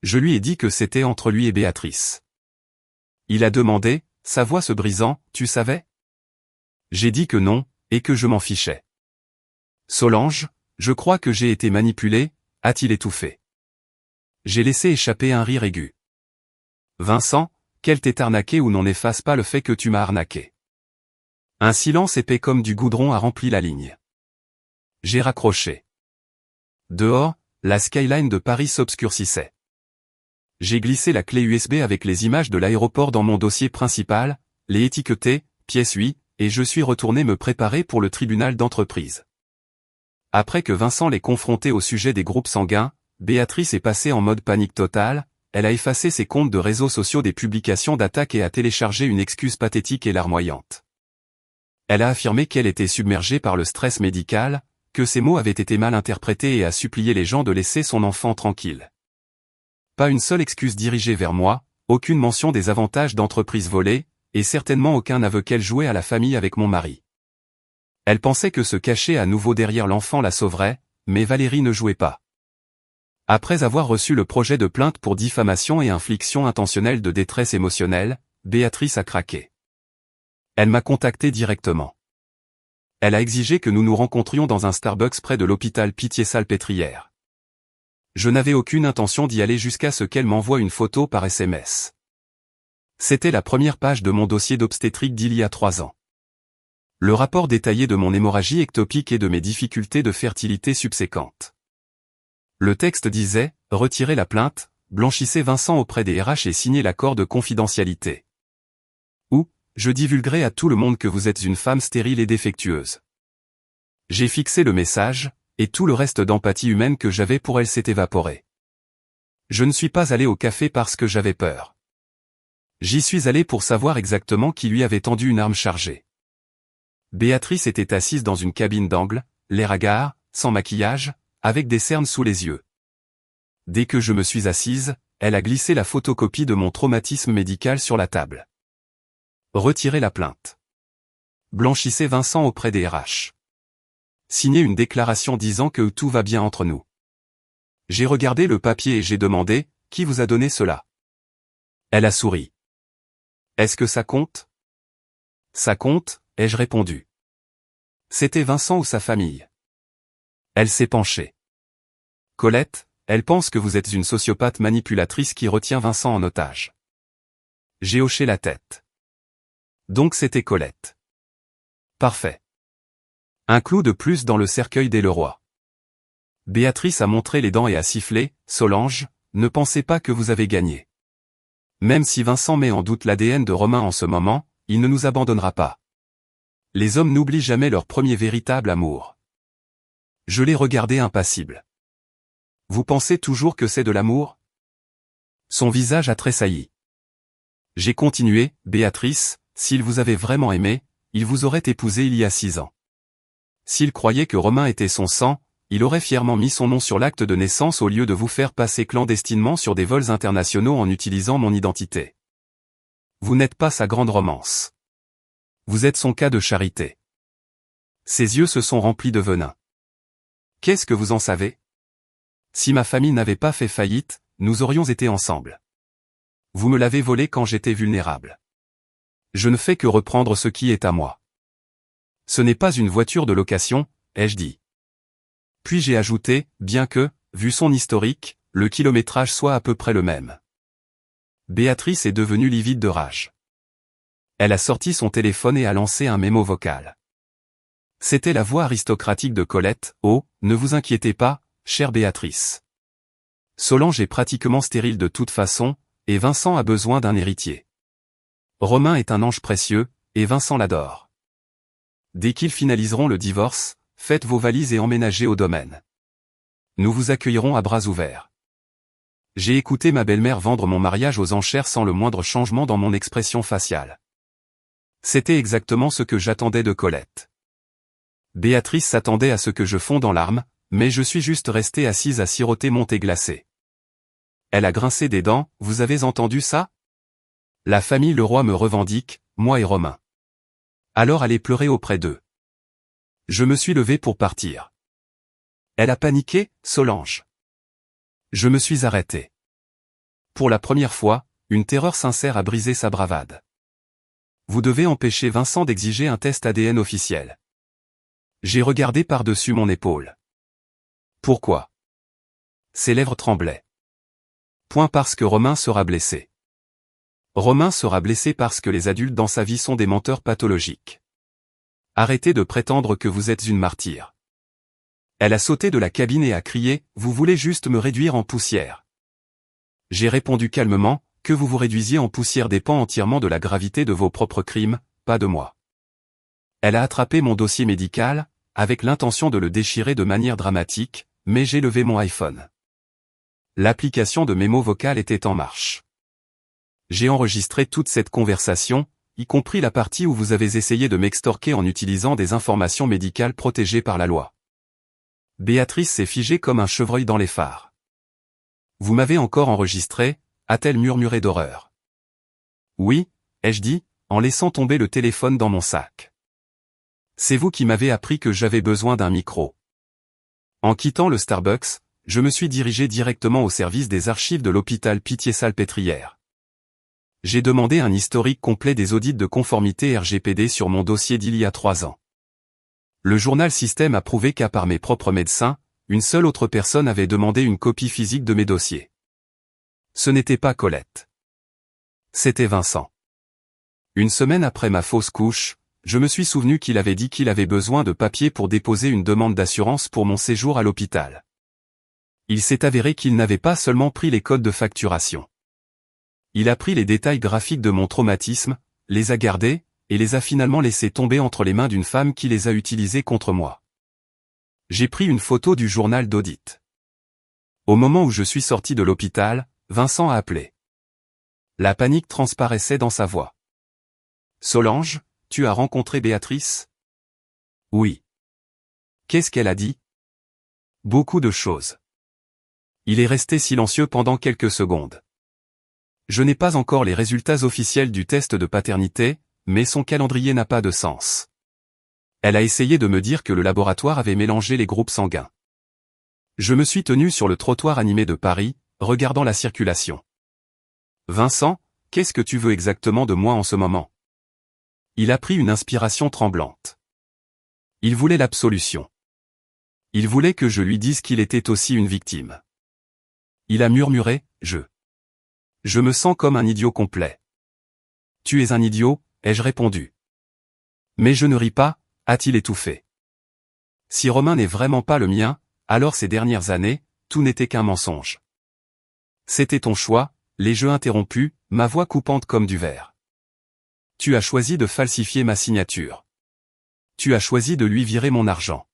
Je lui ai dit que c'était entre lui et Béatrice. Il a demandé, sa voix se brisant, « Tu savais ?» J'ai dit que non, et que je m'en fichais. « Solange, je crois que j'ai été manipulé », a-t-il étouffé. J'ai laissé échapper un rire aigu. « Vincent, qu'elle t'ait arnaqué ou non n'efface pas le fait que tu m'as arnaqué. » Un silence épais comme du goudron a rempli la ligne. J'ai raccroché. Dehors, la skyline de Paris s'obscurcissait. J'ai glissé la clé USB avec les images de l'aéroport dans mon dossier principal, les étiqueté, pièce 8, et je suis retourné me préparer pour le tribunal d'entreprise. Après que Vincent l'ait confronté au sujet des groupes sanguins, Béatrice est passée en mode panique totale, elle a effacé ses comptes de réseaux sociaux des publications d'attaques et a téléchargé une excuse pathétique et larmoyante. Elle a affirmé qu'elle était submergée par le stress médical, que ses mots avaient été mal interprétés et a supplié les gens de laisser son enfant tranquille. Pas une seule excuse dirigée vers moi, aucune mention des avantages d'entreprise volée, et certainement aucun aveu qu'elle jouait à la famille avec mon mari. Elle pensait que se cacher à nouveau derrière l'enfant la sauverait, mais Valérie ne jouait pas. Après avoir reçu le projet de plainte pour diffamation et infliction intentionnelle de détresse émotionnelle, Béatrice a craqué. Elle m'a contacté directement. Elle a exigé que nous nous rencontrions dans un Starbucks près de l'hôpital Pitié-Salpêtrière. Je n'avais aucune intention d'y aller jusqu'à ce qu'elle m'envoie une photo par SMS. C'était la première page de mon dossier d'obstétrique d'il y a 3 ans. Le rapport détaillé de mon hémorragie ectopique et de mes difficultés de fertilité subséquentes. Le texte disait « Retirez la plainte, blanchissez Vincent auprès des RH et signez l'accord de confidentialité. » Ou « Je divulguerai à tout le monde que vous êtes une femme stérile et défectueuse. » J'ai fixé le message, et tout le reste d'empathie humaine que j'avais pour elle s'est évaporé. Je ne suis pas allé au café parce que j'avais peur. J'y suis allé pour savoir exactement qui lui avait tendu une arme chargée. Béatrice était assise dans une cabine d'angle, l'air hagard, sans maquillage, avec des cernes sous les yeux. Dès que je me suis assise, elle a glissé la photocopie de mon traumatisme médical sur la table. Retirez la plainte. Blanchissez Vincent auprès des RH. Signez une déclaration disant que tout va bien entre nous. J'ai regardé le papier et j'ai demandé, qui vous a donné cela? Elle a souri. Est-ce que ça compte? Ça compte, ai-je répondu. C'était Vincent ou sa famille? Elle s'est penchée. Colette, elle pense que vous êtes une sociopathe manipulatrice qui retient Vincent en otage. J'ai hoché la tête. Donc c'était Colette. Parfait. Un clou de plus dans le cercueil des Leroy. Béatrice a montré les dents et a sifflé, Solange, ne pensez pas que vous avez gagné. Même si Vincent met en doute l'ADN de Romain en ce moment, il ne nous abandonnera pas. Les hommes n'oublient jamais leur premier véritable amour. Je l'ai regardé impassible. Vous pensez toujours que c'est de l'amour? Son visage a tressailli. J'ai continué, Béatrice, s'il vous avait vraiment aimé, il vous aurait épousé il y a 6 ans. S'il croyait que Romain était son sang, il aurait fièrement mis son nom sur l'acte de naissance au lieu de vous faire passer clandestinement sur des vols internationaux en utilisant mon identité. Vous n'êtes pas sa grande romance. Vous êtes son cas de charité. Ses yeux se sont remplis de venin. Qu'est-ce que vous en savez? Si ma famille n'avait pas fait faillite, nous aurions été ensemble. Vous me l'avez volé quand j'étais vulnérable. Je ne fais que reprendre ce qui est à moi. Ce n'est pas une voiture de location, ai-je dit. Puis j'ai ajouté, bien que, vu son historique, le kilométrage soit à peu près le même. Béatrice est devenue livide de rage. Elle a sorti son téléphone et a lancé un mémo vocal. C'était la voix aristocratique de Colette. « Oh, ne vous inquiétez pas, chère Béatrice. Solange est pratiquement stérile de toute façon, et Vincent a besoin d'un héritier. Romain est un ange précieux, et Vincent l'adore. Dès qu'ils finaliseront le divorce, faites vos valises et emménagez au domaine. Nous vous accueillerons à bras ouverts. » J'ai écouté ma belle-mère vendre mon mariage aux enchères sans le moindre changement dans mon expression faciale. C'était exactement ce que j'attendais de Colette. Béatrice s'attendait à ce que je fonde en larmes, mais je suis juste resté assise à siroter mon thé glacé. Elle a grincé des dents. « Vous avez entendu ça? La famille Leroy me revendique, moi et Romain. » Alors allez pleurer auprès d'eux. Je me suis levé pour partir. Elle a paniqué, Solange. Je me suis arrêté. Pour la première fois, une terreur sincère a brisé sa bravade. Vous devez empêcher Vincent d'exiger un test ADN officiel. J'ai regardé par-dessus mon épaule. Pourquoi? Ses lèvres tremblaient. Point parce que Romain sera blessé. Romain sera blessé parce que les adultes dans sa vie sont des menteurs pathologiques. Arrêtez de prétendre que vous êtes une martyre. Elle a sauté de la cabine et a crié, « Vous voulez juste me réduire en poussière ?» J'ai répondu calmement, « Que vous vous réduisiez en poussière dépend entièrement de la gravité de vos propres crimes, pas de moi. » Elle a attrapé mon dossier médical, avec l'intention de le déchirer de manière dramatique, mais j'ai levé mon iPhone. L'application de mémo vocal était en marche. J'ai enregistré toute cette conversation, y compris la partie où vous avez essayé de m'extorquer en utilisant des informations médicales protégées par la loi. Béatrice s'est figée comme un chevreuil dans les phares. « Vous m'avez encore enregistré ?» a-t-elle murmuré d'horreur. « Oui, ai-je dit, en laissant tomber le téléphone dans mon sac. C'est vous qui m'avez appris que j'avais besoin d'un micro. » En quittant le Starbucks, je me suis dirigé directement au service des archives de l'hôpital Pitié-Salpêtrière. J'ai demandé un historique complet des audits de conformité RGPD sur mon dossier d'il y a 3 ans. Le journal Système a prouvé qu'à part mes propres médecins, une seule autre personne avait demandé une copie physique de mes dossiers. Ce n'était pas Colette. C'était Vincent. Une semaine après ma fausse couche, je me suis souvenu qu'il avait dit qu'il avait besoin de papiers pour déposer une demande d'assurance pour mon séjour à l'hôpital. Il s'est avéré qu'il n'avait pas seulement pris les codes de facturation. Il a pris les détails graphiques de mon traumatisme, les a gardés, et les a finalement laissés tomber entre les mains d'une femme qui les a utilisés contre moi. J'ai pris une photo du journal d'audit. Au moment où je suis sorti de l'hôpital, Vincent a appelé. La panique transparaissait dans sa voix. « Solange, tu as rencontré Béatrice? » « Oui. » « Qu'est-ce qu'elle a dit? » ?»« Beaucoup de choses. » Il est resté silencieux pendant quelques secondes. Je n'ai pas encore les résultats officiels du test de paternité, mais son calendrier n'a pas de sens. Elle a essayé de me dire que le laboratoire avait mélangé les groupes sanguins. Je me suis tenu sur le trottoir animé de Paris, regardant la circulation. « Vincent, qu'est-ce que tu veux exactement de moi en ce moment ?» Il a pris une inspiration tremblante. Il voulait l'absolution. Il voulait que je lui dise qu'il était aussi une victime. Il a murmuré, « Je me sens comme un idiot complet. »« Tu es un idiot ?» ai-je répondu. « Mais je ne ris pas » a-t-il étouffé. « Si Romain n'est vraiment pas le mien, alors ces dernières années, tout n'était qu'un mensonge. C'était ton choix, » les jeux interrompus, ma voix coupante comme du verre. « Tu as choisi de falsifier ma signature. Tu as choisi de lui virer mon argent.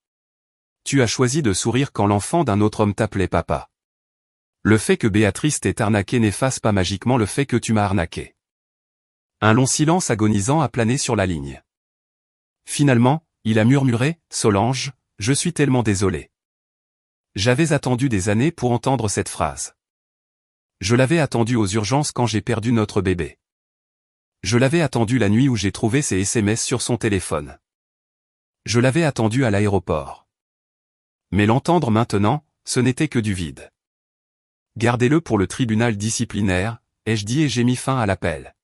Tu as choisi de sourire quand l'enfant d'un autre homme t'appelait papa. Le fait que Béatrice t'ait arnaqué n'efface pas magiquement le fait que tu m'as arnaqué. Un long silence agonisant a plané sur la ligne. Finalement, il a murmuré, « Solange, je suis tellement désolé. J'avais attendu des années pour entendre cette phrase. Je l'avais attendu aux urgences quand j'ai perdu notre bébé. Je l'avais attendu la nuit où j'ai trouvé ses SMS sur son téléphone. Je l'avais attendu à l'aéroport. Mais l'entendre maintenant, ce n'était que du vide. Gardez-le pour le tribunal disciplinaire, ai-je dit et j'ai mis fin à l'appel.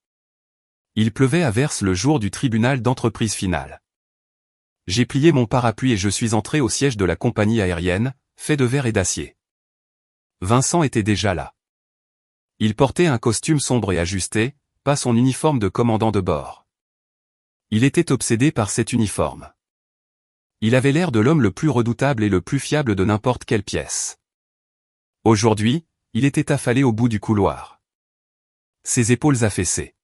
Il pleuvait à verse le jour du tribunal d'entreprise finale. J'ai plié mon parapluie et je suis entré au siège de la compagnie aérienne, fait de verre et d'acier. Vincent était déjà là. Il portait un costume sombre et ajusté, pas son uniforme de commandant de bord. Il était obsédé par cet uniforme. Il avait l'air de l'homme le plus redoutable et le plus fiable de n'importe quelle pièce. Aujourd'hui, il était affalé au bout du couloir. Ses épaules affaissées.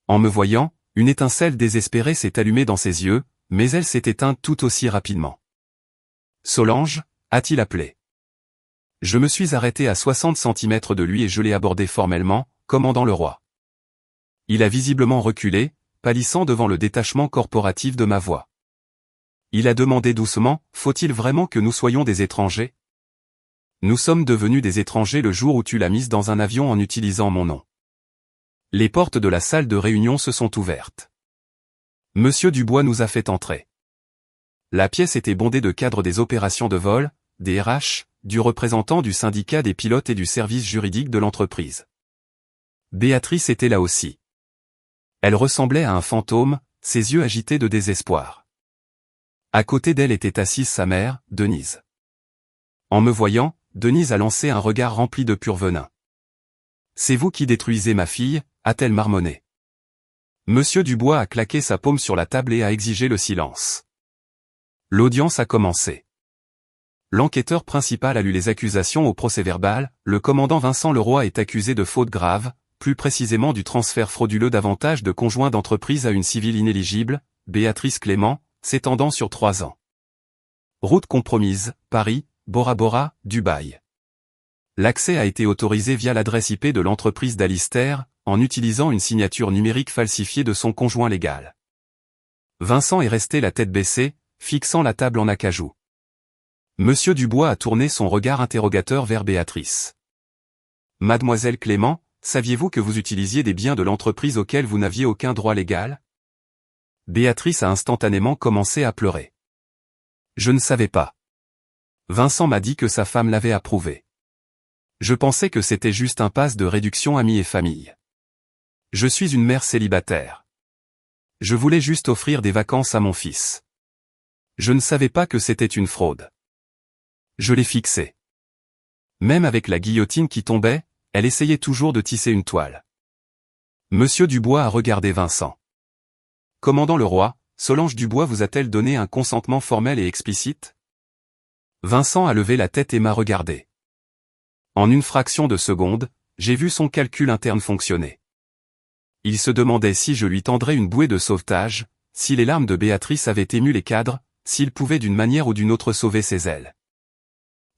En me voyant, une étincelle désespérée s'est allumée dans ses yeux, mais elle s'est éteinte tout aussi rapidement. « Solange » a-t-il appelé. Je me suis arrêté à 60 centimètres de lui et je l'ai abordé formellement, commandant le roi. Il a visiblement reculé, pâlissant devant le détachement corporatif de ma voix. Il a demandé doucement, « Faut-il vraiment que nous soyons des étrangers ? Nous sommes devenus des étrangers le jour où tu l'as mise dans un avion en utilisant mon nom. » Les portes de la salle de réunion se sont ouvertes. Monsieur Dubois nous a fait entrer. La pièce était bondée de cadres des opérations de vol, des RH, du représentant du syndicat des pilotes et du service juridique de l'entreprise. Béatrice était là aussi. Elle ressemblait à un fantôme, ses yeux agités de désespoir. À côté d'elle était assise sa mère, Denise. En me voyant, Denise a lancé un regard rempli de pur venin. « C'est vous qui détruisez ma fille » a-t-elle marmonné. Monsieur Dubois a claqué sa paume sur la table et a exigé le silence. L'audience a commencé. L'enquêteur principal a lu les accusations au procès-verbal. Le commandant Vincent Leroy est accusé de faute grave, plus précisément du transfert frauduleux d'avantages de conjoint d'entreprise à une civile inéligible, Béatrice Clément, s'étendant sur 3 ans. Route compromise, Paris, Bora Bora, Dubaï. L'accès a été autorisé via l'adresse IP de l'entreprise d'Alistair, en utilisant une signature numérique falsifiée de son conjoint légal. Vincent est resté la tête baissée, fixant la table en acajou. Monsieur Dubois a tourné son regard interrogateur vers Béatrice. « Mademoiselle Clément, saviez-vous que vous utilisiez des biens de l'entreprise auxquels vous n'aviez aucun droit légal ?» Béatrice a instantanément commencé à pleurer. « Je ne savais pas. Vincent m'a dit que sa femme l'avait approuvé. Je pensais que c'était juste un pass de réduction amis et famille. Je suis une mère célibataire. Je voulais juste offrir des vacances à mon fils. Je ne savais pas que c'était une fraude. Je l'ai fixée. Même avec la guillotine qui tombait, elle essayait toujours de tisser une toile. » Monsieur Dubois a regardé Vincent. « Commandant Leroy, Solange Dubois vous a-t-elle donné un consentement formel et explicite ?» Vincent a levé la tête et m'a regardé. En une fraction de seconde, j'ai vu son calcul interne fonctionner. Il se demandait si je lui tendrais une bouée de sauvetage, si les larmes de Béatrice avaient ému les cadres, s'il pouvait d'une manière ou d'une autre sauver ses ailes.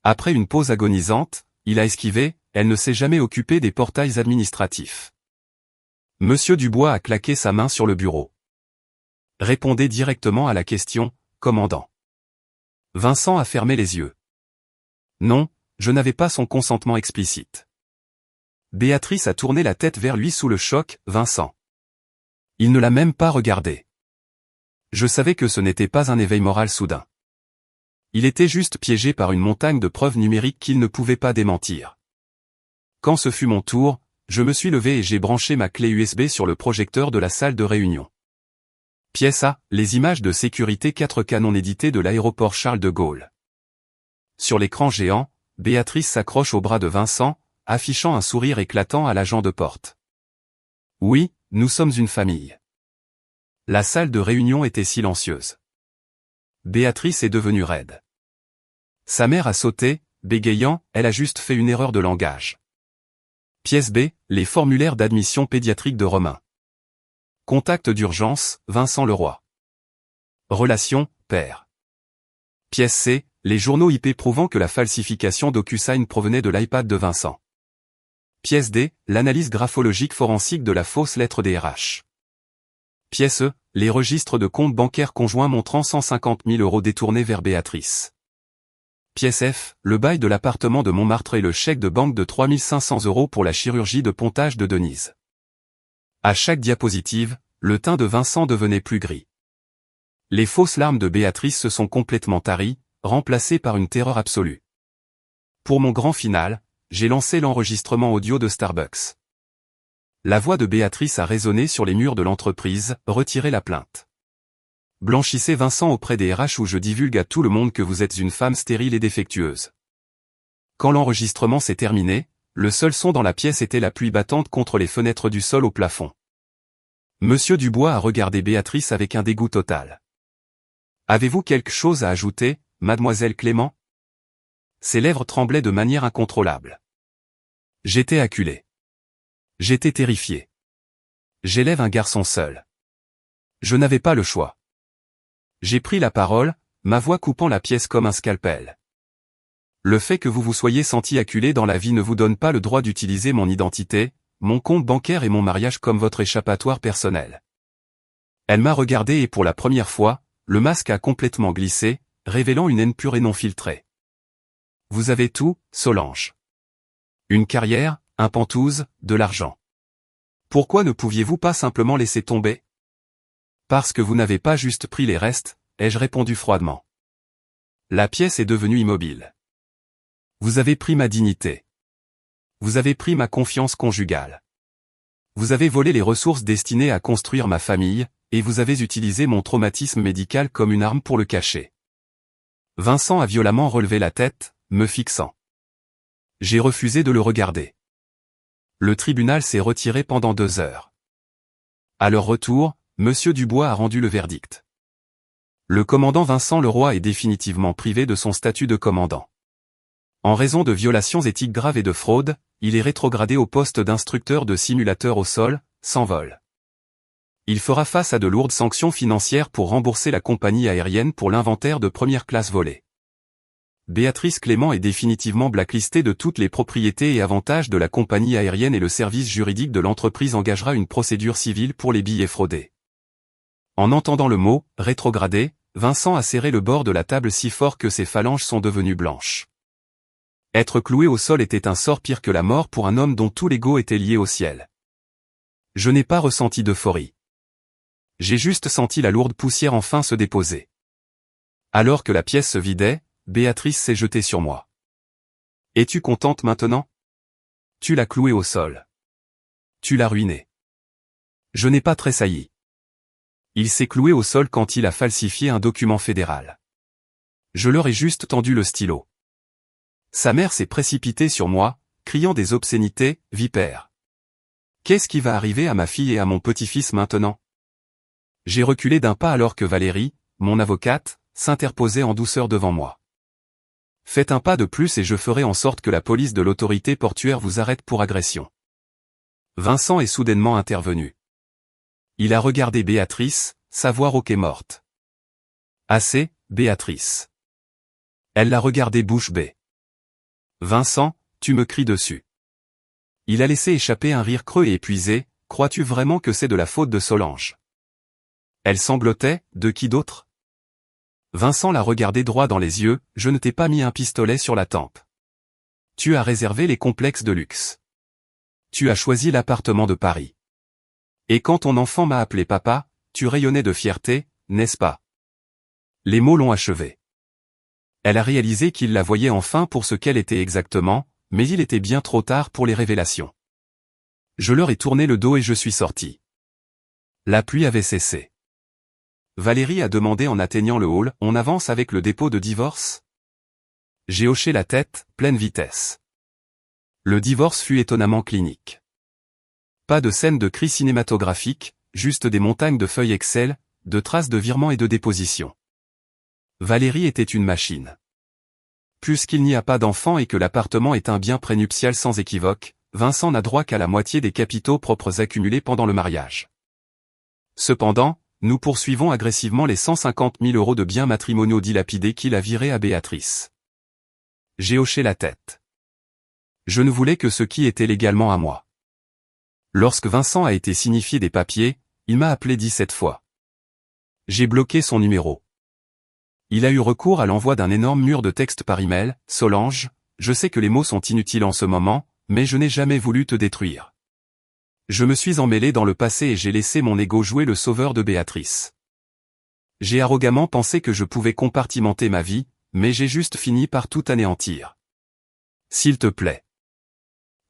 Après une pause agonisante, il a esquivé, elle ne s'est jamais occupée des portails administratifs. Monsieur Dubois a claqué sa main sur le bureau. Répondez directement à la question, commandant. Vincent a fermé les yeux. Non, je n'avais pas son consentement explicite. Béatrice a tourné la tête vers lui sous le choc, Vincent. Il ne l'a même pas regardé. Je savais que ce n'était pas un éveil moral soudain. Il était juste piégé par une montagne de preuves numériques qu'il ne pouvait pas démentir. Quand ce fut mon tour, je me suis levé et j'ai branché ma clé USB sur le projecteur de la salle de réunion. Pièce A, les images de sécurité 4K non éditées de l'aéroport Charles de Gaulle. Sur l'écran géant, Béatrice s'accroche au bras de Vincent, affichant un sourire éclatant à l'agent de porte. Oui, nous sommes une famille. La salle de réunion était silencieuse. Béatrice est devenue raide. Sa mère a sauté, bégayant, elle a juste fait une erreur de langage. Pièce B, les formulaires d'admission pédiatrique de Romain. Contact d'urgence, Vincent Leroy. Relation, père. Pièce C, les journaux IP prouvant que la falsification DocuSign provenait de l'iPad de Vincent. Pièce D, l'analyse graphologique forensique de la fausse lettre DRH. Pièce E, les registres de comptes bancaires conjoints montrant 150 000 € détournés vers Béatrice. Pièce F, le bail de l'appartement de Montmartre et le chèque de banque de 3 500 € pour la chirurgie de pontage de Denise. À chaque diapositive, le teint de Vincent devenait plus gris. Les fausses larmes de Béatrice se sont complètement taries, remplacées par une terreur absolue. Pour mon grand final, j'ai lancé l'enregistrement audio de Starbucks. La voix de Béatrice a résonné sur les murs de l'entreprise, retirez la plainte. Blanchissez Vincent auprès des RH où je divulgue à tout le monde que vous êtes une femme stérile et défectueuse. Quand l'enregistrement s'est terminé, le seul son dans la pièce était la pluie battante contre les fenêtres du sol au plafond. Monsieur Dubois a regardé Béatrice avec un dégoût total. Avez-vous quelque chose à ajouter, mademoiselle Clément? Ses lèvres tremblaient de manière incontrôlable. J'étais acculé. J'étais terrifié. J'élève un garçon seul. Je n'avais pas le choix. J'ai pris la parole, ma voix coupant la pièce comme un scalpel. Le fait que vous vous soyez senti acculé dans la vie ne vous donne pas le droit d'utiliser mon identité, mon compte bancaire et mon mariage comme votre échappatoire personnel. Elle m'a regardé et pour la première fois, le masque a complètement glissé, révélant une haine pure et non filtrée. Vous avez tout, Solange. Une carrière, un pantouse, de l'argent. Pourquoi ne pouviez-vous pas simplement laisser tomber? Parce que vous n'avez pas juste pris les restes, ai-je répondu froidement. La pièce est devenue immobile. Vous avez pris ma dignité. Vous avez pris ma confiance conjugale. Vous avez volé les ressources destinées à construire ma famille, et vous avez utilisé mon traumatisme médical comme une arme pour le cacher. Vincent a violemment relevé la tête, me fixant. J'ai refusé de le regarder. Le tribunal s'est retiré pendant 2 heures. À leur retour, Monsieur Dubois a rendu le verdict. Le commandant Vincent Leroy est définitivement privé de son statut de commandant. En raison de violations éthiques graves et de fraude, il est rétrogradé au poste d'instructeur de simulateur au sol, sans vol. Il fera face à de lourdes sanctions financières pour rembourser la compagnie aérienne pour l'inventaire de première classe volé. Béatrice Clément est définitivement blacklistée de toutes les propriétés et avantages de la compagnie aérienne et le service juridique de l'entreprise engagera une procédure civile pour les billets fraudés. En entendant le mot « rétrogradé », Vincent a serré le bord de la table si fort que ses phalanges sont devenues blanches. Être cloué au sol était un sort pire que la mort pour un homme dont tout l'ego était lié au ciel. Je n'ai pas ressenti d'euphorie. J'ai juste senti la lourde poussière enfin se déposer. Alors que la pièce se vidait, Béatrice s'est jetée sur moi. Es-tu contente maintenant? Tu l'as cloué au sol. Tu l'as ruiné. Je n'ai pas tressailli. Il s'est cloué au sol quand il a falsifié un document fédéral. Je leur ai juste tendu le stylo. Sa mère s'est précipitée sur moi, criant des obscénités, vipère. Qu'est-ce qui va arriver à ma fille et à mon petit-fils maintenant? J'ai reculé d'un pas alors que Valérie, mon avocate, s'interposait en douceur devant moi. Faites un pas de plus et je ferai en sorte que la police de l'autorité portuaire vous arrête pour agression. Vincent est soudainement intervenu. Il a regardé Béatrice, sa voix rauque et morte. Assez, Béatrice. Elle l'a regardé bouche bée. Vincent, tu me cries dessus. Il a laissé échapper un rire creux et épuisé, crois-tu vraiment que c'est de la faute de Solange? Elle sanglotait, de qui d'autre? Vincent l'a regardé droit dans les yeux, je ne t'ai pas mis un pistolet sur la tempe. Tu as réservé les complexes de luxe. Tu as choisi l'appartement de Paris. Et quand ton enfant m'a appelé papa, tu rayonnais de fierté, n'est-ce pas? Les mots l'ont achevé. Elle a réalisé qu'il la voyait enfin pour ce qu'elle était exactement, mais il était bien trop tard pour les révélations. Je leur ai tourné le dos et je suis sorti. La pluie avait cessé. Valérie a demandé en atteignant le hall, on avance avec le dépôt de divorce? J'ai hoché la tête, pleine vitesse. Le divorce fut étonnamment clinique. Pas de scène de cri cinématographique, juste des montagnes de feuilles Excel, de traces de virements et de dépositions. Valérie était une machine. Puisqu'il n'y a pas d'enfant et que l'appartement est un bien prénuptial sans équivoque, Vincent n'a droit qu'à la moitié des capitaux propres accumulés pendant le mariage. Cependant, nous poursuivons agressivement les 150 000 € de biens matrimoniaux dilapidés qu'il a virés à Béatrice. J'ai hoché la tête. Je ne voulais que ce qui était légalement à moi. Lorsque Vincent a été signifié des papiers, il m'a appelé 17 fois. J'ai bloqué son numéro. Il a eu recours à l'envoi d'un énorme mur de texte par email. Solange, je sais que les mots sont inutiles en ce moment, mais je n'ai jamais voulu te détruire. Je me suis emmêlé dans le passé et j'ai laissé mon ego jouer le sauveur de Béatrice. J'ai arrogamment pensé que je pouvais compartimenter ma vie, mais j'ai juste fini par tout anéantir. S'il te plaît.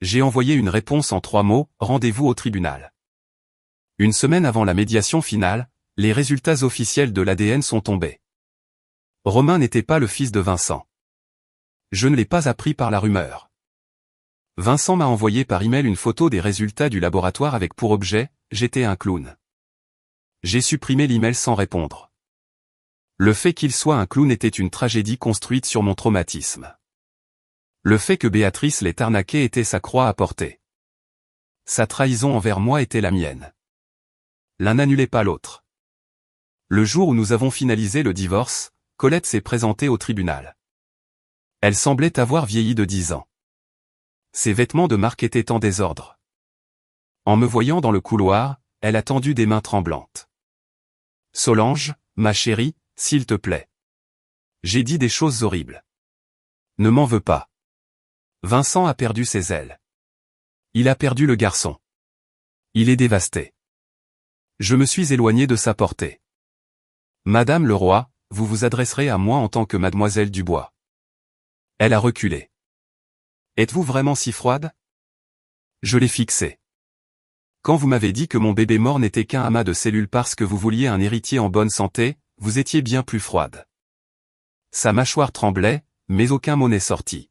J'ai envoyé une réponse en 3 mots, rendez-vous au tribunal. Une semaine avant la médiation finale, les résultats officiels de l'ADN sont tombés. Romain n'était pas le fils de Vincent. Je ne l'ai pas appris par la rumeur. Vincent m'a envoyé par email une photo des résultats du laboratoire avec pour objet « J'étais un clown ». J'ai supprimé l'email sans répondre. Le fait qu'il soit un clown était une tragédie construite sur mon traumatisme. Le fait que Béatrice l'ait arnaqué était sa croix à porter. Sa trahison envers moi était la mienne. L'un n'annulait pas l'autre. Le jour où nous avons finalisé le divorce, Colette s'est présentée au tribunal. Elle semblait avoir vieilli de 10 ans. Ses vêtements de marque étaient en désordre. En me voyant dans le couloir, elle a tendu des mains tremblantes. « Solange, ma chérie, s'il te plaît. J'ai dit des choses horribles. Ne m'en veux pas. Vincent a perdu ses ailes. Il a perdu le garçon. Il est dévasté. Je me suis éloigné de sa portée. Madame le roi, vous vous adresserez à moi en tant que mademoiselle Dubois. » Elle a reculé. « Êtes-vous vraiment si froide ? » Je l'ai fixé. Quand vous m'avez dit que mon bébé mort n'était qu'un amas de cellules parce que vous vouliez un héritier en bonne santé, vous étiez bien plus froide. Sa mâchoire tremblait, mais aucun mot n'est sorti.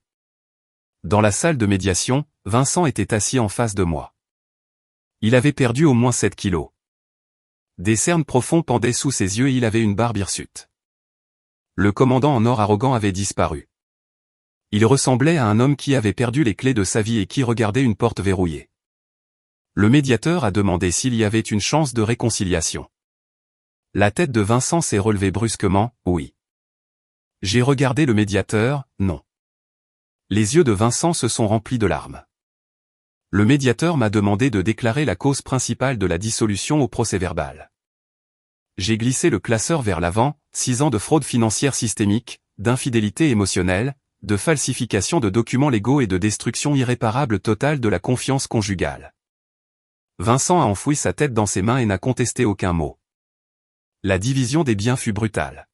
Dans la salle de médiation, Vincent était assis en face de moi. Il avait perdu au moins 7 kilos. Des cernes profonds pendaient sous ses yeux et il avait une barbe hirsute. Le commandant en or arrogant avait disparu. Il ressemblait à un homme qui avait perdu les clés de sa vie et qui regardait une porte verrouillée. Le médiateur a demandé s'il y avait une chance de réconciliation. La tête de Vincent s'est relevée brusquement, oui. J'ai regardé le médiateur, non. Les yeux de Vincent se sont remplis de larmes. Le médiateur m'a demandé de déclarer la cause principale de la dissolution au procès-verbal. J'ai glissé le classeur vers l'avant, 6 ans de fraude financière systémique, d'infidélité émotionnelle, de falsification de documents légaux et de destruction irréparable totale de la confiance conjugale. Vincent a enfoui sa tête dans ses mains et n'a contesté aucun mot. La division des biens fut brutale.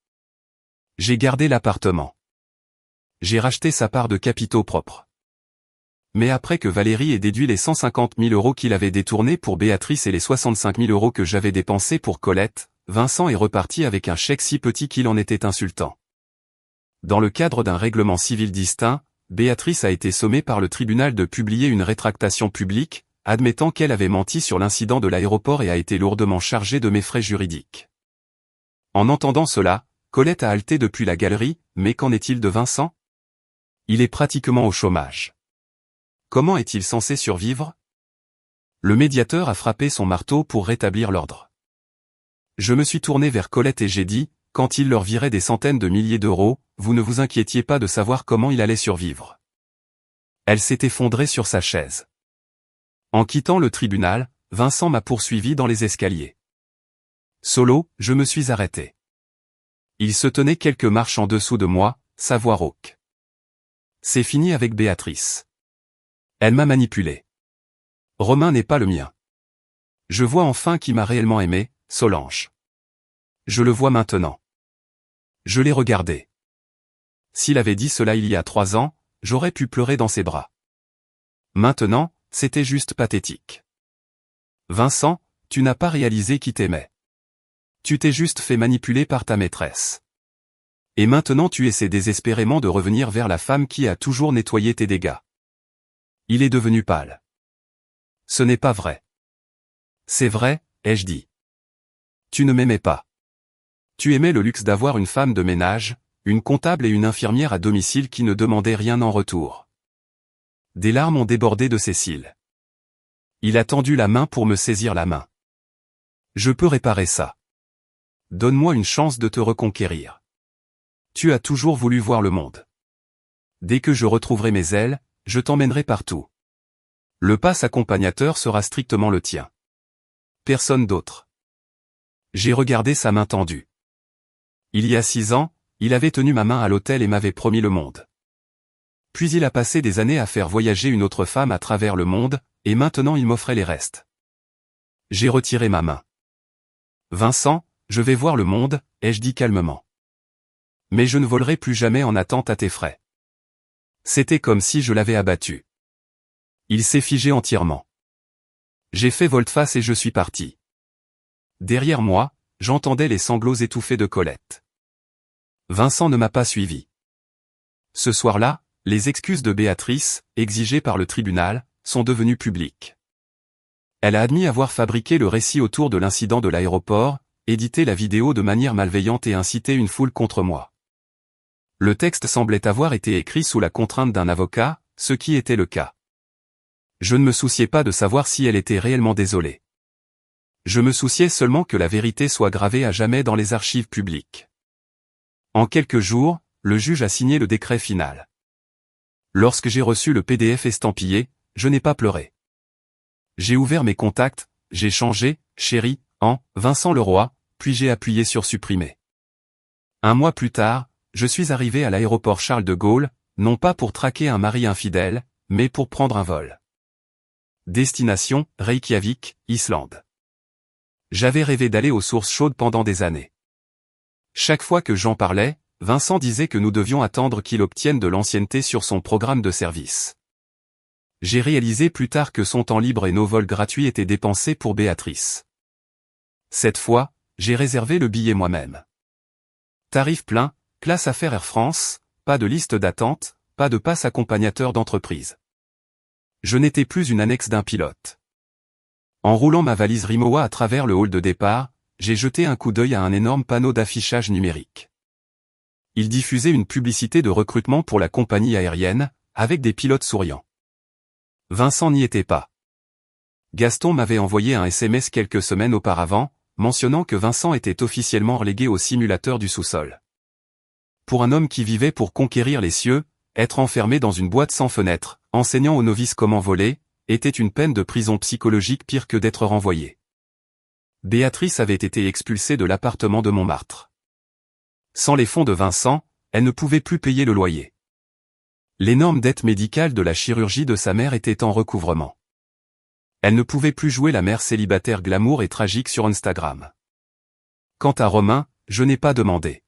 J'ai gardé l'appartement. J'ai racheté sa part de capitaux propres. Mais après que Valérie ait déduit les 150 000 € qu'il avait détournés pour Béatrice et les 65 000 € que j'avais dépensés pour Colette, Vincent est reparti avec un chèque si petit qu'il en était insultant. Dans le cadre d'un règlement civil distinct, Béatrice a été sommée par le tribunal de publier une rétractation publique, admettant qu'elle avait menti sur l'incident de l'aéroport et a été lourdement chargée de méfaits juridiques. En entendant cela, Colette a halté depuis la galerie, mais qu'en est-il de Vincent ? Il est pratiquement au chômage. Comment est-il censé survivre ? Le médiateur a frappé son marteau pour rétablir l'ordre. Je me suis tourné vers Colette et j'ai dit, quand il leur virait des centaines de milliers d'euros, vous ne vous inquiétiez pas de savoir comment il allait survivre. Elle s'est effondrée sur sa chaise. En quittant le tribunal, Vincent m'a poursuivi dans les escaliers. Solo, je me suis arrêté. Il se tenait quelques marches en dessous de moi, sa voix rauque. C'est fini avec Béatrice. Elle m'a manipulé. Romain n'est pas le mien. Je vois enfin qui m'a réellement aimé, Solange. Je le vois maintenant. Je l'ai regardé. S'il avait dit cela il y a 3 ans, j'aurais pu pleurer dans ses bras. Maintenant, c'était juste pathétique. Vincent, tu n'as pas réalisé qui t'aimait. Tu t'es juste fait manipuler par ta maîtresse. Et maintenant tu essaies désespérément de revenir vers la femme qui a toujours nettoyé tes dégâts. Il est devenu pâle. Ce n'est pas vrai. C'est vrai, ai-je dit. Tu ne m'aimais pas. Tu aimais le luxe d'avoir une femme de ménage, une comptable et une infirmière à domicile qui ne demandaient rien en retour. Des larmes ont débordé de ses cils. Il a tendu la main pour me saisir la main. Je peux réparer ça. Donne-moi une chance de te reconquérir. Tu as toujours voulu voir le monde. Dès que je retrouverai mes ailes, je t'emmènerai partout. Le pass accompagnateur sera strictement le tien. Personne d'autre. J'ai regardé sa main tendue. Il y a 6 ans, il avait tenu ma main à l'hôtel et m'avait promis le monde. Puis il a passé des années à faire voyager une autre femme à travers le monde, et maintenant il m'offrait les restes. J'ai retiré ma main. Vincent, je vais voir le monde, ai-je dit calmement. Mais je ne volerai plus jamais en attente à tes frais. C'était comme si je l'avais abattu. Il s'est figé entièrement. J'ai fait volte-face et je suis parti. Derrière moi, j'entendais les sanglots étouffés de Colette. Vincent ne m'a pas suivi. Ce soir-là, les excuses de Béatrice, exigées par le tribunal, sont devenues publiques. Elle a admis avoir fabriqué le récit autour de l'incident de l'aéroport, édité la vidéo de manière malveillante et incité une foule contre moi. Le texte semblait avoir été écrit sous la contrainte d'un avocat, ce qui était le cas. Je ne me souciais pas de savoir si elle était réellement désolée. Je me souciais seulement que la vérité soit gravée à jamais dans les archives publiques. En quelques jours, le juge a signé le décret final. Lorsque j'ai reçu le PDF estampillé, je n'ai pas pleuré. J'ai ouvert mes contacts, j'ai changé, chérie, en Vincent Leroy, puis j'ai appuyé sur supprimer. Un mois plus tard, je suis arrivé à l'aéroport Charles de Gaulle, non pas pour traquer un mari infidèle, mais pour prendre un vol. Destination, Reykjavik, Islande. J'avais rêvé d'aller aux sources chaudes pendant des années. Chaque fois que j'en parlais, Vincent disait que nous devions attendre qu'il obtienne de l'ancienneté sur son programme de service. J'ai réalisé plus tard que son temps libre et nos vols gratuits étaient dépensés pour Béatrice. Cette fois, j'ai réservé le billet moi-même. Tarif plein, classe affaires Air France, pas de liste d'attente, pas de passe accompagnateur d'entreprise. Je n'étais plus une annexe d'un pilote. En roulant ma valise Rimowa à travers le hall de départ, j'ai jeté un coup d'œil à un énorme panneau d'affichage numérique. Il diffusait une publicité de recrutement pour la compagnie aérienne, avec des pilotes souriants. Vincent n'y était pas. Gaston m'avait envoyé un SMS quelques semaines auparavant, mentionnant que Vincent était officiellement relégué au simulateur du sous-sol. Pour un homme qui vivait pour conquérir les cieux, être enfermé dans une boîte sans fenêtre, enseignant aux novices comment voler, était une peine de prison psychologique pire que d'être renvoyé. Béatrice avait été expulsée de l'appartement de Montmartre. Sans les fonds de Vincent, elle ne pouvait plus payer le loyer. L'énorme dette médicale de la chirurgie de sa mère était en recouvrement. Elle ne pouvait plus jouer la mère célibataire glamour et tragique sur Instagram. Quant à Romain, je n'ai pas demandé.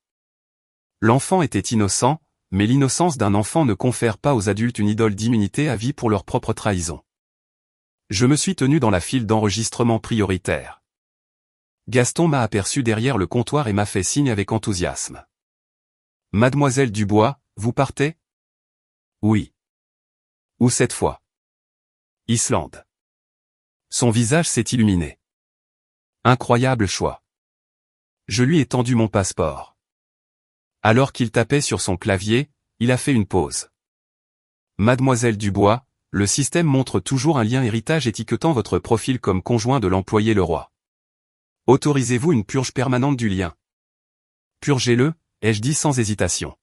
L'enfant était innocent, mais l'innocence d'un enfant ne confère pas aux adultes une idole d'immunité à vie pour leur propre trahison. Je me suis tenu dans la file d'enregistrement prioritaire. Gaston m'a aperçu derrière le comptoir et m'a fait signe avec enthousiasme. « Mademoiselle Dubois, vous partez ? » ?»« Oui. »« Où cette fois ? » ?»« Islande. » Son visage s'est illuminé. Incroyable choix. Je lui ai tendu mon passeport. Alors qu'il tapait sur son clavier, il a fait une pause. « Mademoiselle Dubois, le système montre toujours un lien héritage étiquetant votre profil comme conjoint de l'employé Leroy. Autorisez-vous une purge permanente du lien ? » ?»« Purgez-le, ai-je dit sans hésitation.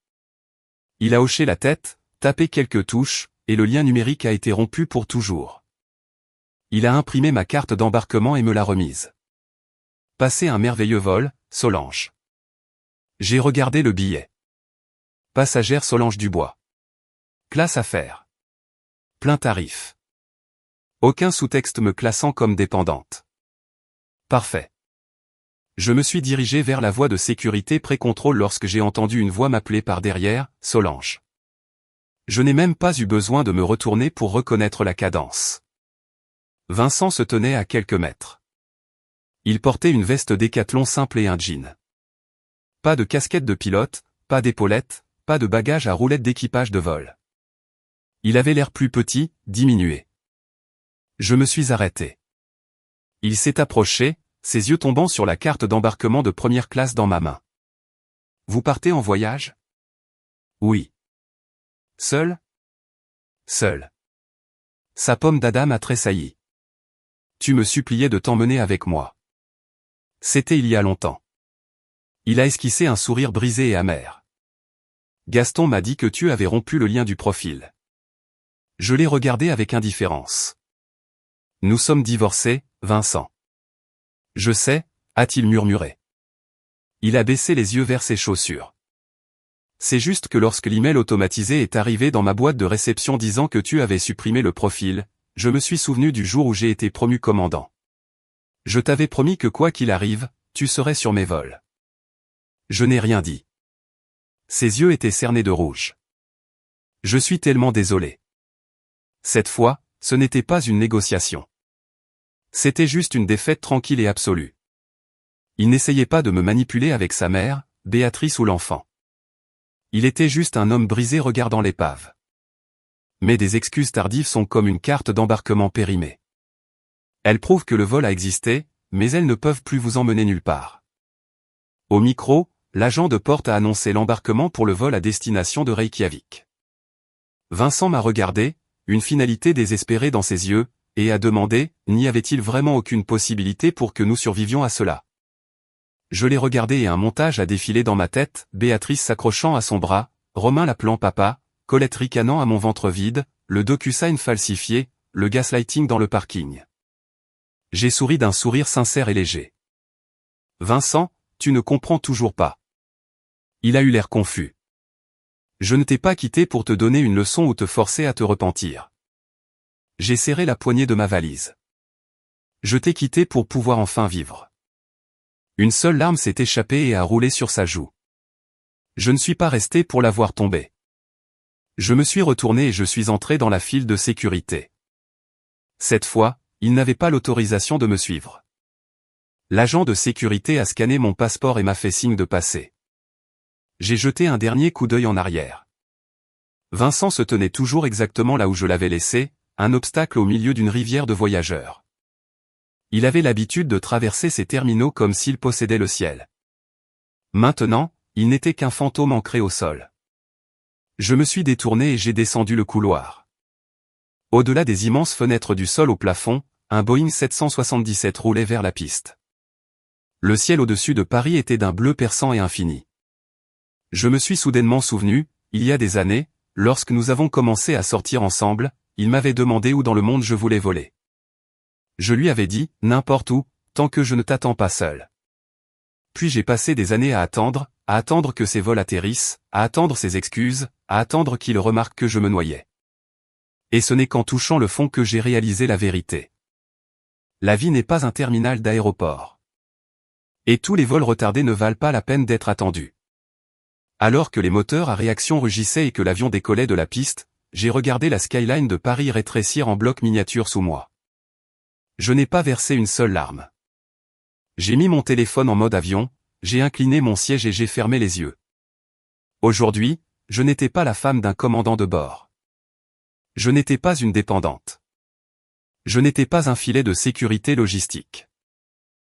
Il a hoché la tête, tapé quelques touches, et le lien numérique a été rompu pour toujours. Il a imprimé ma carte d'embarquement et me l'a remise. Passez un merveilleux vol, Solange. J'ai regardé le billet. Passagère Solange Dubois. Classe affaires. Plein tarif. Aucun sous-texte me classant comme dépendante. Parfait. Je me suis dirigé vers la voie de sécurité pré-contrôle lorsque j'ai entendu une voix m'appeler par derrière, Solange. Je n'ai même pas eu besoin de me retourner pour reconnaître la cadence. Vincent se tenait à quelques mètres. Il portait une veste Décathlon simple et un jean. Pas de casquette de pilote, pas d'épaulettes, pas de bagages à roulettes d'équipage de vol. Il avait l'air plus petit, diminué. Je me suis arrêté. Il s'est approché, ses yeux tombant sur la carte d'embarquement de première classe dans ma main. « Vous partez en voyage ? » ?»« Oui. »« Seul ? » ?»« Seul. » Sa pomme d'Adam a tressailli. « Tu me suppliais de t'emmener avec moi. » C'était il y a longtemps. Il a esquissé un sourire brisé et amer. Gaston m'a dit que tu avais rompu le lien du profil. Je l'ai regardé avec indifférence. Nous sommes divorcés, Vincent. Je sais, a-t-il murmuré. Il a baissé les yeux vers ses chaussures. C'est juste que lorsque l'email automatisé est arrivé dans ma boîte de réception disant que tu avais supprimé le profil, je me suis souvenu du jour où j'ai été promu commandant. Je t'avais promis que quoi qu'il arrive, tu serais sur mes vols. Je n'ai rien dit. Ses yeux étaient cernés de rouge. Je suis tellement désolé. Cette fois, ce n'était pas une négociation. C'était juste une défaite tranquille et absolue. Il n'essayait pas de me manipuler avec sa mère, Béatrice ou l'enfant. Il était juste un homme brisé regardant l'épave. Mais des excuses tardives sont comme une carte d'embarquement périmée. Elles prouvent que le vol a existé, mais elles ne peuvent plus vous emmener nulle part. Au micro, l'agent de porte a annoncé l'embarquement pour le vol à destination de Reykjavik. Vincent m'a regardé, une finalité désespérée dans ses yeux, et a demandé, n'y avait-il vraiment aucune possibilité pour que nous survivions à cela? Je l'ai regardé et un montage a défilé dans ma tête, Béatrice s'accrochant à son bras, Romain l'appelant papa, Colette ricanant à mon ventre vide, le DocuSign falsifié, le gaslighting dans le parking. J'ai souri d'un sourire sincère et léger. Vincent, tu ne comprends toujours pas. Il a eu l'air confus. Je ne t'ai pas quitté pour te donner une leçon ou te forcer à te repentir. J'ai serré la poignée de ma valise. Je t'ai quitté pour pouvoir enfin vivre. Une seule larme s'est échappée et a roulé sur sa joue. Je ne suis pas resté pour la voir tomber. Je me suis retourné et je suis entré dans la file de sécurité. Cette fois, il n'avait pas l'autorisation de me suivre. L'agent de sécurité a scanné mon passeport et m'a fait signe de passer. J'ai jeté un dernier coup d'œil en arrière. Vincent se tenait toujours exactement là où je l'avais laissé, un obstacle au milieu d'une rivière de voyageurs. Il avait l'habitude de traverser ces terminaux comme s'il possédait le ciel. Maintenant, il n'était qu'un fantôme ancré au sol. Je me suis détourné et j'ai descendu le couloir. Au-delà des immenses fenêtres du sol au plafond, un Boeing 777 roulait vers la piste. Le ciel au-dessus de Paris était d'un bleu perçant et infini. Je me suis soudainement souvenu, il y a des années, lorsque nous avons commencé à sortir ensemble, il m'avait demandé où dans le monde je voulais voler. Je lui avais dit, n'importe où, tant que je ne t'attends pas seul. Puis j'ai passé des années à attendre que ces vols atterrissent, à attendre ses excuses, à attendre qu'il remarque que je me noyais. Et ce n'est qu'en touchant le fond que j'ai réalisé la vérité. La vie n'est pas un terminal d'aéroport. Et tous les vols retardés ne valent pas la peine d'être attendus. Alors que les moteurs à réaction rugissaient et que l'avion décollait de la piste, j'ai regardé la skyline de Paris rétrécir en bloc miniature sous moi. Je n'ai pas versé une seule larme. J'ai mis mon téléphone en mode avion, j'ai incliné mon siège et j'ai fermé les yeux. Aujourd'hui, je n'étais pas la femme d'un commandant de bord. Je n'étais pas une dépendante. Je n'étais pas un filet de sécurité logistique.